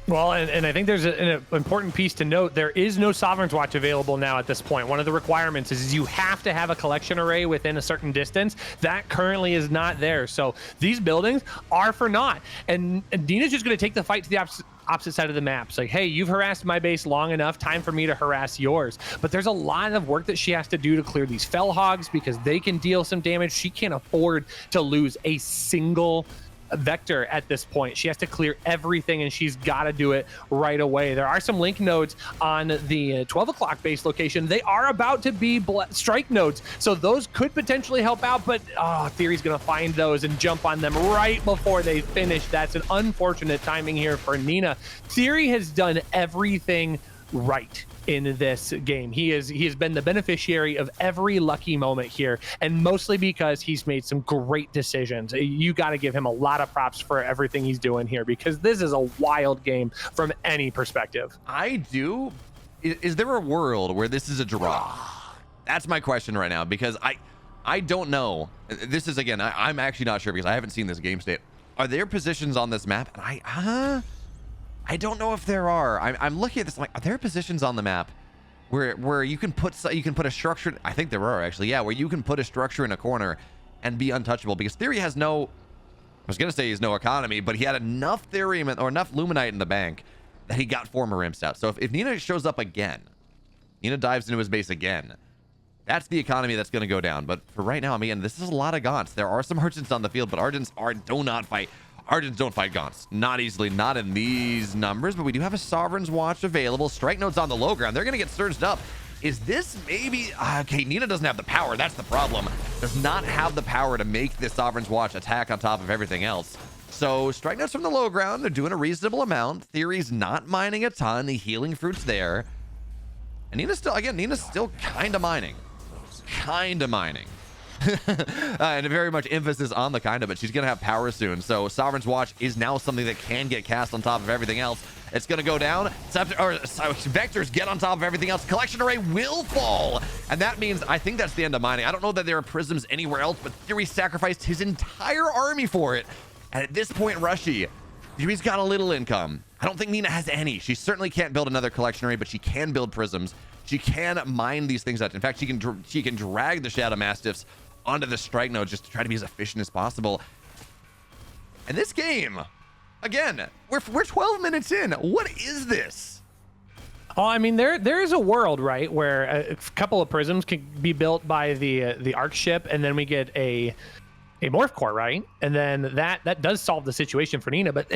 Well, and I think there's an important piece to note. There is no Sovereign's Watch available now at this point. One of the requirements is you have to have a collection array within a certain distance. That currently is not there. So these buildings are for naught. And Dina's just going to take the fight to the opposite side of the map. It's like, hey, you've harassed my base long enough. Time for me to harass yours. But there's a lot of work that she has to do to clear these Fell Hogs because they can deal some damage. She can't afford to lose a single vector at this point. She has to clear everything, and she's got to do it right away. There are some link nodes on the 12 o'clock base location. They are about to be strike nodes, so those could potentially help out, but TheoRy's going to find those and jump on them right before they finish. That's an unfortunate timing here for Nina. TheoRy has done everything right in this game. He has been the beneficiary of every lucky moment here, and mostly because he's made some great decisions. You got to give him a lot of props for everything he's doing here, because this is a wild game from any perspective. I do. Is there a world where this is a draw? That's my question right now, because I don't know. This is, again, I'm actually not sure because I haven't seen this game state. Are there positions on this map? And I don't know if there are. I'm looking at this. I'm like, are there positions on the map where you can put a structure? I think there are, actually. Yeah, where you can put a structure in a corner and be untouchable, because TheoRy has no... I was gonna say he's no economy, but he had enough therium or enough luminite in the bank that he got 4 Marimps out. So if Nina shows up again, Nina dives into his base again, that's the economy that's going to go down. But for right now, I mean, this is a lot of Gaunts. There are some Argents on the field, but Argents do not fight. Argents don't fight Gaunts. Not easily, not in these numbers, but we do have a Sovereign's Watch available. Strike Node's on the low ground. They're going to get surged up. Is this maybe... okay, Nina doesn't have the power. That's the problem. Does not have the power to make this Sovereign's Watch attack on top of everything else. So Strike Node's from the low ground. They're doing a reasonable amount. TheoRy's not mining a ton. The healing fruit's there. And Nina's still kind of mining. Kind of mining. And very much emphasis on the kind of, but she's gonna have power soon. So Sovereign's Watch is now something that can get cast on top of everything else. It's gonna go down. Vectors get on top of everything else. Collection array will fall, and that means I think that's the end of mining. I don't know that there are prisms anywhere else, but TheoRy sacrificed his entire army for it. And at this point, Rushy, he's got a little income. I don't think Nina has any. She certainly can't build another collection array, but she can build prisms. She can mine these things out. In fact, she can drag the Shadow Mastiffs onto the Strike Node just to try to be as efficient as possible. And this game, again, we're 12 minutes in. What is this? Oh, I mean, there is a world, right, where a couple of prisms can be built by the Arc ship, and then we get a Morph Core, right? And then that does solve the situation for Nina, but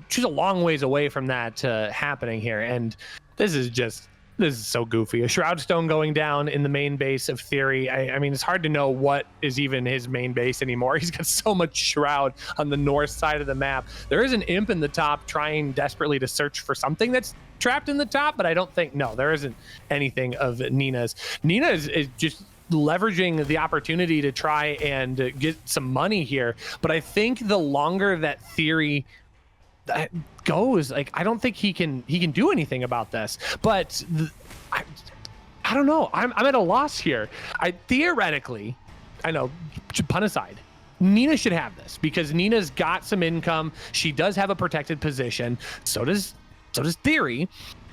she's a long ways away from that happening here. And this is so goofy. A Shroud Stone going down in the main base of TheoRy. I mean, it's hard to know what is even his main base anymore. He's got so much Shroud on the north side of the map. There is an Imp in the top trying desperately to search for something that's trapped in the top, but I don't think, no, there isn't anything of Nina's. Nina is just leveraging the opportunity to try and get some money here. But I think the longer that TheoRy goes, like, I don't think he can do anything about this. But I don't know. I'm at a loss here. Theoretically, I know, pun aside, Nina should have this because Nina's got some income. She does have a protected position. So does TheoRy.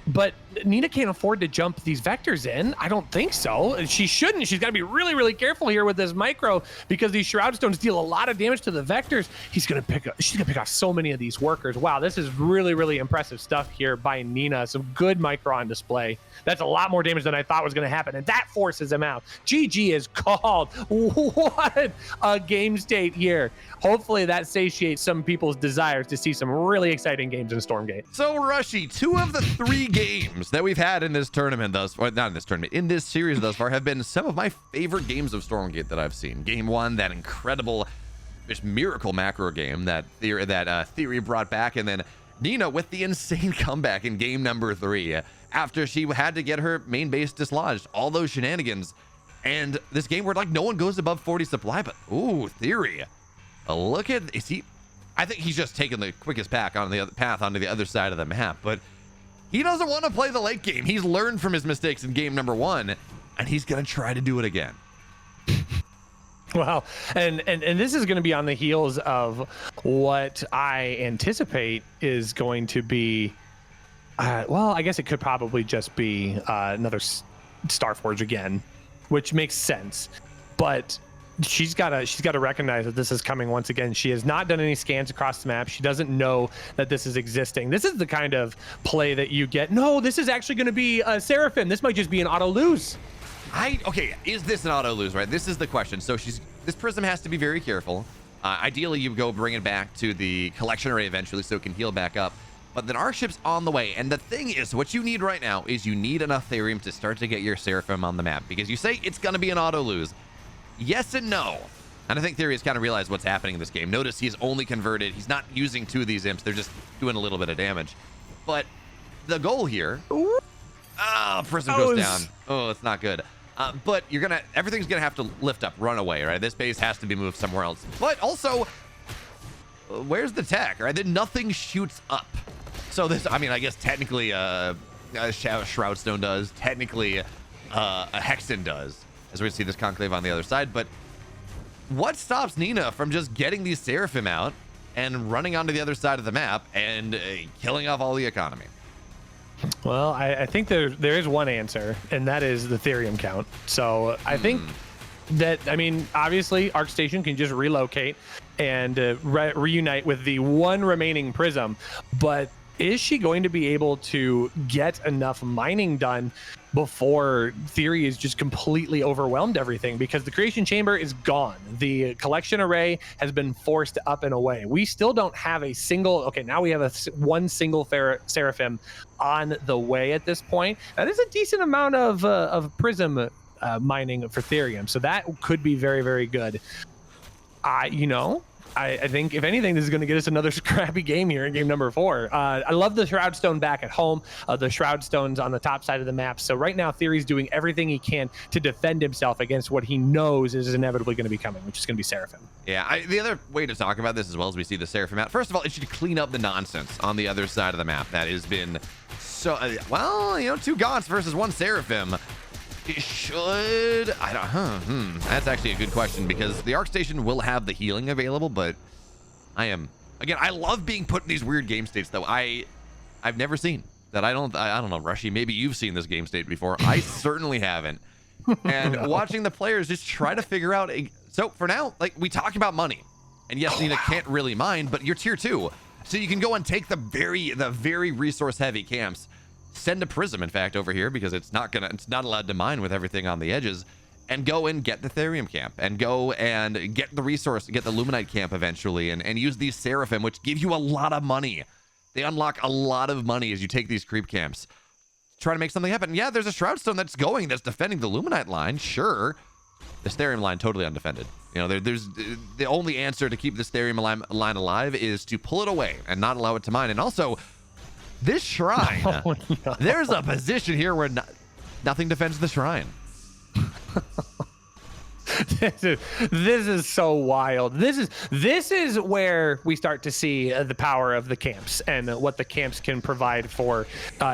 But Nina can't afford to jump these vectors in. I don't think so. She shouldn't. She's got to be really, really careful here with this micro because these Shroud Stones deal a lot of damage to the vectors. She's gonna pick off so many of these workers. Wow, this is really, really impressive stuff here by Nina. Some good micro on display. That's a lot more damage than I thought was going to happen, and that forces him out. GG is called. What a game state here. Hopefully that satiates some people's desires to see some really exciting games in Stormgate. So, Rushy, 2 of the 3 games that we've had in this tournament thus far, not in this tournament, in this series thus far, have been some of my favorite games of Stormgate that I've seen. Game 1, that incredible, just miracle macro game that TheoRy brought back, and then Nina with the insane comeback in game number 3. after she had to get her main base dislodged. All those shenanigans. And this game where like no one goes above 40 supply, but ooh, TheoRy. Look at, is he, I think he's just taking the quickest path onto the other side of the map, but he doesn't want to play the late game. He's learned from his mistakes in game number 1, and he's going to try to do it again. Well, and this is going to be on the heels of what I anticipate is going to be, well, I guess it could probably just be another Starforge again, which makes sense. But she's got to recognize that this is coming once again. She has not done any scans across the map. She doesn't know that this is existing. This is the kind of play that you get. No, this is actually going to be a Seraphim. This might just be an auto lose. Okay, is this an auto lose, right? This is the question. So this Prism has to be very careful. Ideally, you go bring it back to the collection array eventually so it can heal back up. But then our ship's on the way. And the thing is, what you need right now is you need enough Therium to start to get your Seraphim on the map. Because you say it's going to be an auto lose. Yes and no. And I think TheoRy has kind of realized what's happening in this game. Notice he's only converted. He's not using 2 of these imps. They're just doing a little bit of damage. But the goal here... Prism goes down. Oh, it's not good. But everything's gonna have to lift up, run away, right? This base has to be moved somewhere else. But also, where's the tech, right? Then nothing shoots up. So this, I mean, I guess technically a Shroudstone does. Technically, a Hexen does, as we see this Conclave on the other side. But what stops Nina from just getting these Seraphim out and running onto the other side of the map and killing off all the economy? Well, I think there is one answer, and that is the Therium count. So I think that, I mean, obviously ArcStation can just relocate and reunite with the one remaining Prism, but is she going to be able to get enough mining done before TheoRy is just completely overwhelmed everything? Because the creation chamber is gone. The collection array has been forced up and away. We still don't have a single, okay, now we have one single Seraphim on the way at this point. That is a decent amount of Prism mining for Therium. So that could be very, very good. I think, if anything, this is going to get us another scrappy game here in game number 4. I love the Shroudstone back at home, the Shroudstone's on the top side of the map. So right now, TheoRy's doing everything he can to defend himself against what he knows is inevitably going to be coming, which is going to be Seraphim. Yeah, the other way to talk about this as well as we see the Seraphim out, first of all, it should clean up the nonsense on the other side of the map. That has been so, 2 Gaunts versus 1 Seraphim. It should, that's actually a good question, because the ArcStation will have the healing available, but I love being put in these weird game states though. I've never seen that. I don't know, Rushy, maybe you've seen this game state before. I certainly haven't. And watching the players just try to figure out, so for now, like, we talk about money, and yes, Nina can't really mine, but you're tier 2, so you can go and take the very resource heavy camps. Send a Prism, in fact, over here, because it's not allowed to mine with everything on the edges, and go and get the Therium camp, and go and get the resource, get the Luminite camp eventually, and use these Seraphim, which give you a lot of money. They unlock a lot of money as you take these creep camps. Try to make something happen. Yeah, there's a Shroudstone that's defending the Luminite line, sure. The Therium line totally undefended. There's the only answer to keep this Therium line alive is to pull it away and not allow it to mine. And also, this shrine, there's a position here where nothing defends the shrine. This is so wild. This is where we start to see the power of the camps and what the camps can provide for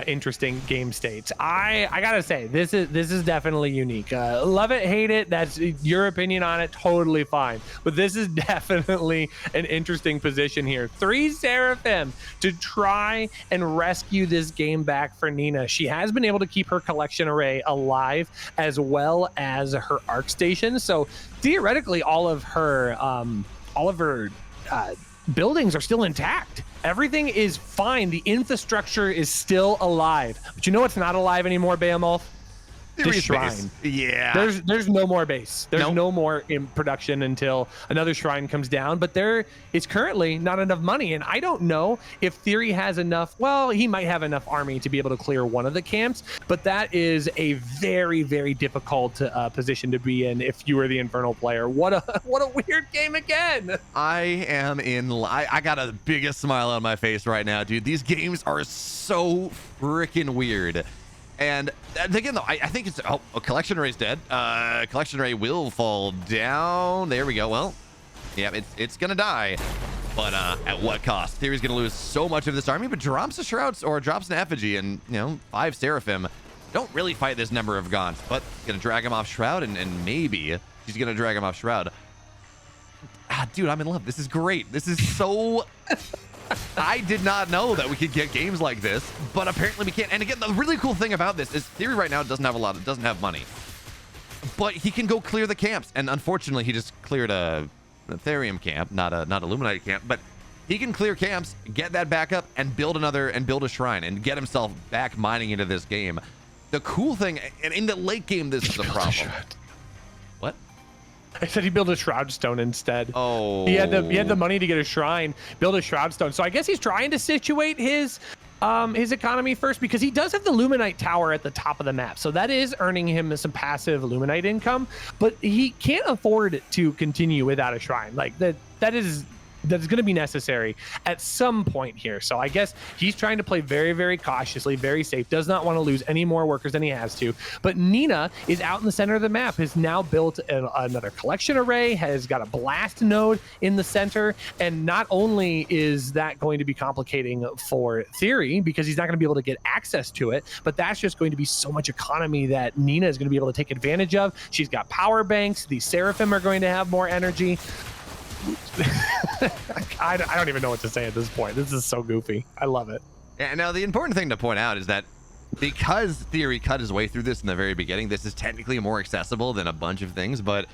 interesting game states. I gotta say, this is definitely unique. Love it, hate it, that's your opinion on it, totally fine. But this is definitely an interesting position here. 3 Seraphim to try and rescue this game back for Nina. She has been able to keep her collection array alive as well as her ArcStation. So theoretically, all of her buildings are still intact. Everything is fine. The infrastructure is still alive. But you know what's not alive anymore, BeoMulf? The shrine. Yeah. There's no more base. There's no more in production until another shrine comes down. But there is currently not enough money. And I don't know if TheoRy has enough. Well, he might have enough army to be able to clear one of the camps. But that is a very, very difficult position to be in if you were the Infernal player. What a weird game again. I got the biggest smile on my face right now, dude. These games are so freaking weird. And again, though, I think it's a collection array's dead. Collection array will fall down. There we go. Well, yeah, it's gonna die. But at what cost? Theory's gonna lose so much of this army, but drops a Shrouds or drops an Effigy, and 5 Seraphim don't really fight this number of Gaunts, but gonna drag him off Shroud, and maybe she's gonna drag him off Shroud. Dude, I'm in love. This is great. This is so. I did not know that we could get games like this, but apparently we can. And again, the really cool thing about this is Theory right now doesn't have money, but he can go clear the camps. And unfortunately, he just cleared a Therium camp, not a Luminite camp, but he can clear camps, get that back up, and build a shrine and get himself back mining into this game. The cool thing, and in the late game, this is a problem. What? I said he built a Shroud Stone instead. Oh. He had the money to get a shrine, build a Shroud Stone. So I guess he's trying to situate his economy first, because he does have the Luminite Tower at the top of the map. So that is earning him some passive Luminite income, but he can't afford to continue without a shrine. Like that is going to be necessary at some point here. So I guess he's trying to play very, very cautiously, very safe, does not want to lose any more workers than he has to. But Nina is out in the center of the map, has now built another collection array, has got a blast node in the center. And not only is that going to be complicating for Theory, because he's not going to be able to get access to it, but that's just going to be so much economy that Nina is going to be able to take advantage of. She's got power banks. The Seraphim are going to have more energy. I don't even know what to say at this point. This is so goofy. I love it. Yeah, now the important thing to point out is that because Theory cut his way through this in the very beginning, this is technically more accessible than a bunch of things. But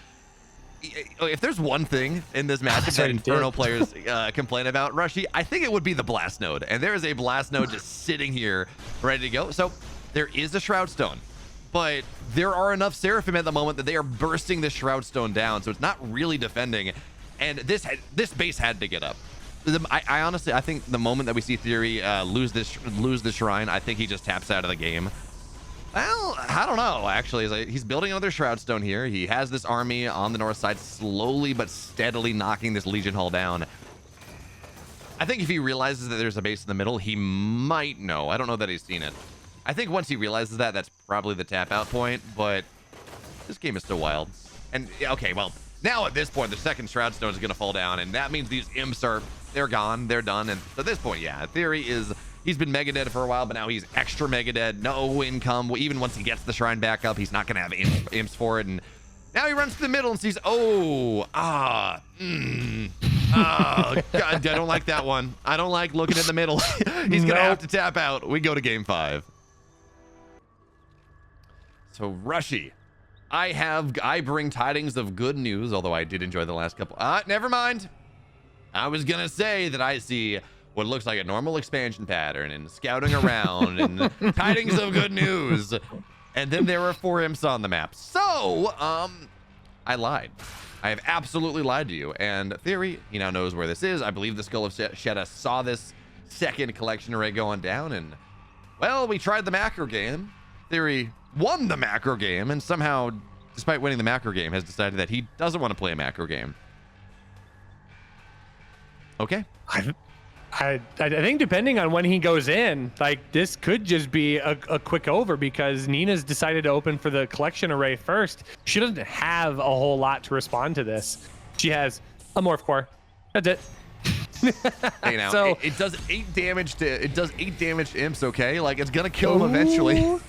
if there's one thing in this matchup that Infernal players complain about, Rushy, I think it would be the blast node. And there is a blast node just sitting here ready to go. So there is a Shroud Stone, but there are enough Seraphim at the moment that they are bursting the Shroud Stone down. So it's not really defending. And this base had to get up. I honestly, I think the moment that we see Theory lose the shrine, I think he just taps out of the game. Well, I don't know, actually. He's building another Shroud Stone here. He has this army on the north side, slowly but steadily knocking this Legion Hall down. I think if he realizes that there's a base in the middle, he might know. I don't know that he's seen it. I think once he realizes that, that's probably the tap out point, but this game is so wild. And, okay, well, now at this point, the second Shroud Stone is going to fall down, and that means these imps they're gone, they're done. And at this point, yeah, Theory he's been mega dead for a while, but now he's extra mega dead, no income. Even once he gets the shrine back up, he's not going to have imps for it. And now he runs to the middle and sees, God, I don't like that one. I don't like looking at the middle. He's going to have to tap out. We go to game 5. So Rushy, I bring tidings of good news, although I did enjoy the last couple. Never mind. I was gonna say that I see what looks like a normal expansion pattern and scouting around and tidings of good news. And then there were 4 imps on the map. So, I lied. I have absolutely lied to you. And Theory, he now knows where this is. I believe the Skull of Shetta saw this second collection array going down, and well, we tried the macro game. Theory won the macro game, and somehow, despite winning the macro game, has decided that he doesn't want to play a macro game. Okay. I think depending on when he goes in, like, this could just be a quick over, because Nina's decided to open for the collection array first. She doesn't have a whole lot to respond to this. She has a Morph Core. That's it. Hey, now, so it does 8 damage to imps, okay? Like, it's gonna kill them eventually.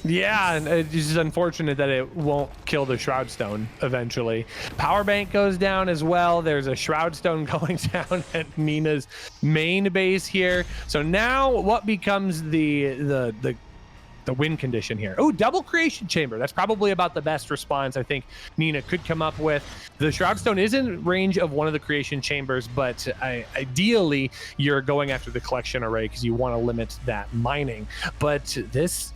Yeah, and it's just unfortunate that it won't kill the Shroud Stone eventually. Power bank goes down as well. There's a Shroud Stone going down at Nina's main base here. So now what becomes the win condition here? Oh, double creation chamber. That's probably about the best response I think Nina could come up with. The Shroud Stone is in range of one of the creation chambers, but ideally you're going after the collection array because you want to limit that mining. But this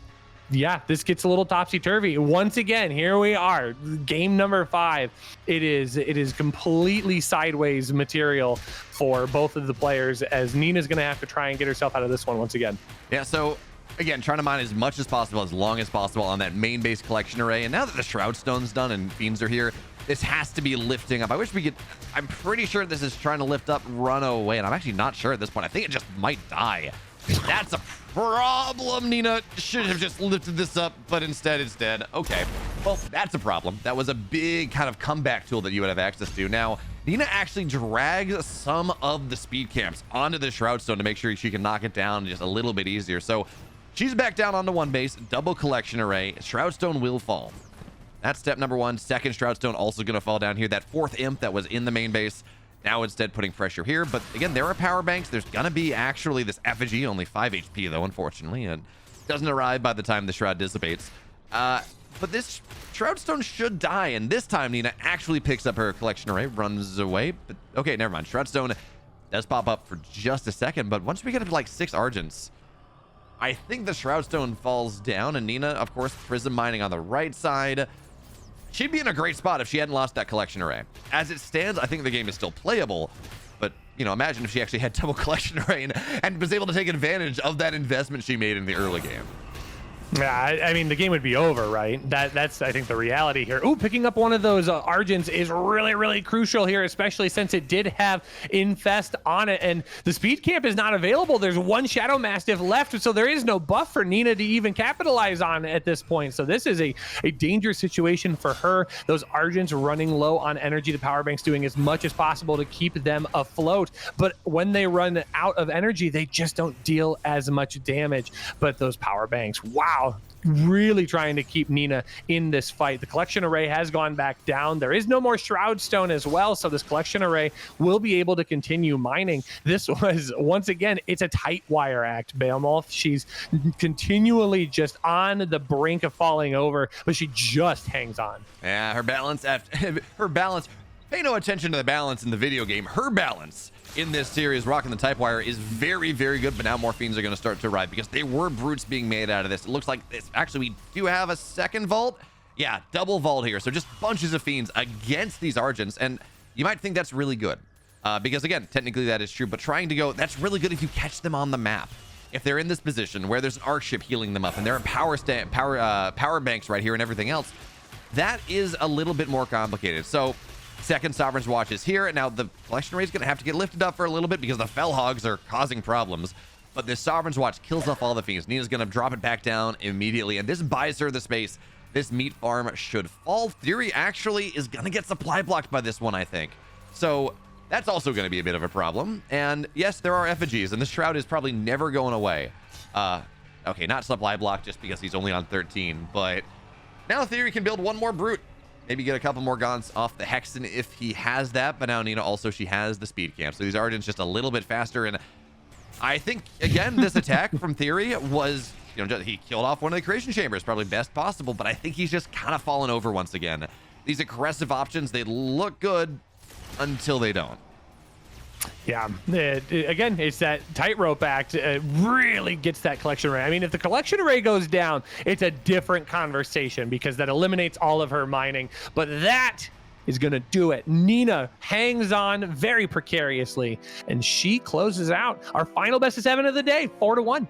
gets a little topsy-turvy. Once again, here we are, game number 5. It is completely sideways material for both of the players, as Nina's going to have to try and get herself out of this one once again. Yeah, so again, trying to mine as much as possible, as long as possible on that main base collection array. And now that the Shroud Stone's done and Fiends are here, this has to be lifting up. I wish we could, I'm pretty sure this is trying to lift up Run Away, and I'm actually not sure at this point. I think it just might die. That's a problem. Nina should have just lifted this up, but instead it's dead. Okay, well, that's a problem. That was a big kind of comeback tool that you would have access to. Now, Nina actually drags some of the speed camps onto the Shroud Stone to make sure she can knock it down just a little bit easier. So she's back down onto one base, double collection array. Shroud Stone will fall. That's step number one. Second Shroud Stone also going to fall down here. That fourth imp that was in the main base, now instead putting pressure here. But again, there are power banks. There's going to be actually this effigy, only 5 HP though, unfortunately, and doesn't arrive by the time the Shroud dissipates. But this Shroud Stone should die, and this time Nina actually picks up her collection array, runs away. But okay, never mind. Shroud Stone does pop up for just a second, but once we get up to like 6 Argents, I think the Shroud Stone falls down, and Nina, of course, prism mining on the right side. She'd be in a great spot if she hadn't lost that collection array. As it stands, I think the game is still playable, but, you know, imagine if she actually had double collection array and was able to take advantage of that investment she made in the early game. Yeah, I mean, the game would be over, right? That's, I think, the reality here. Ooh, picking up one of those Argents is really, really crucial here, especially since it did have Infest on it, and the speed camp is not available. There's one Shadow Mastiff left, so there is no buff for Nina to even capitalize on at this point. So this is a dangerous situation for her. Those Argents running low on energy, the power bank's doing as much as possible to keep them afloat. But when they run out of energy, they just don't deal as much damage. But those power banks, wow, really trying to keep Nina in this fight. The collection array has gone back down. There is no more Shroud Stone as well, so this collection array will be able to continue mining. This was, once again, it's a tight wire act, BeoMulf. She's continually just on the brink of falling over, but she just hangs on. Yeah, her balance, pay no attention to the balance in the video game. Her balance in this series, rocking the type wire, is very, very good, but now more fiends are going to start to arrive because there were brutes being made out of this. It looks like this. Actually, we do have a second vault. Yeah, double vault here. So just bunches of fiends against these Argents, and you might think that's really good because, again, technically that is true, but trying to go, that's really good if you catch them on the map. If they're in this position where there's an arc ship healing them up and there are power banks right here and everything else, that is a little bit more complicated. So second Sovereign's Watch is here. Now the collection array is going to have to get lifted up for a little bit because the Fell Hogs are causing problems. But this Sovereign's Watch kills off all the fiends. Nina's going to drop it back down immediately, and this buys her the space. This meat farm should fall. TheoRy actually is going to get supply blocked by this one, I think. So that's also going to be a bit of a problem. And yes, there are effigies, and this Shroud is probably never going away. Okay, not supply block just because he's only on 13, but now TheoRy can build one more brute. Maybe get a couple more Gaunts off the Hexen if he has that. But now Nina also, she has the speed camp. So these Argents just a little bit faster. And I think, again, this attack from TheoRy was, you know, he killed off one of the creation chambers, probably best possible. But I think he's just kind of fallen over once again. These aggressive options, they look good until they don't. Yeah, again, it's that tightrope act really gets that collection array. I mean, if the collection array goes down, it's a different conversation because that eliminates all of her mining. But that is going to do it. Nina hangs on very precariously, and she closes out our final best of 7 of the day, 4-1.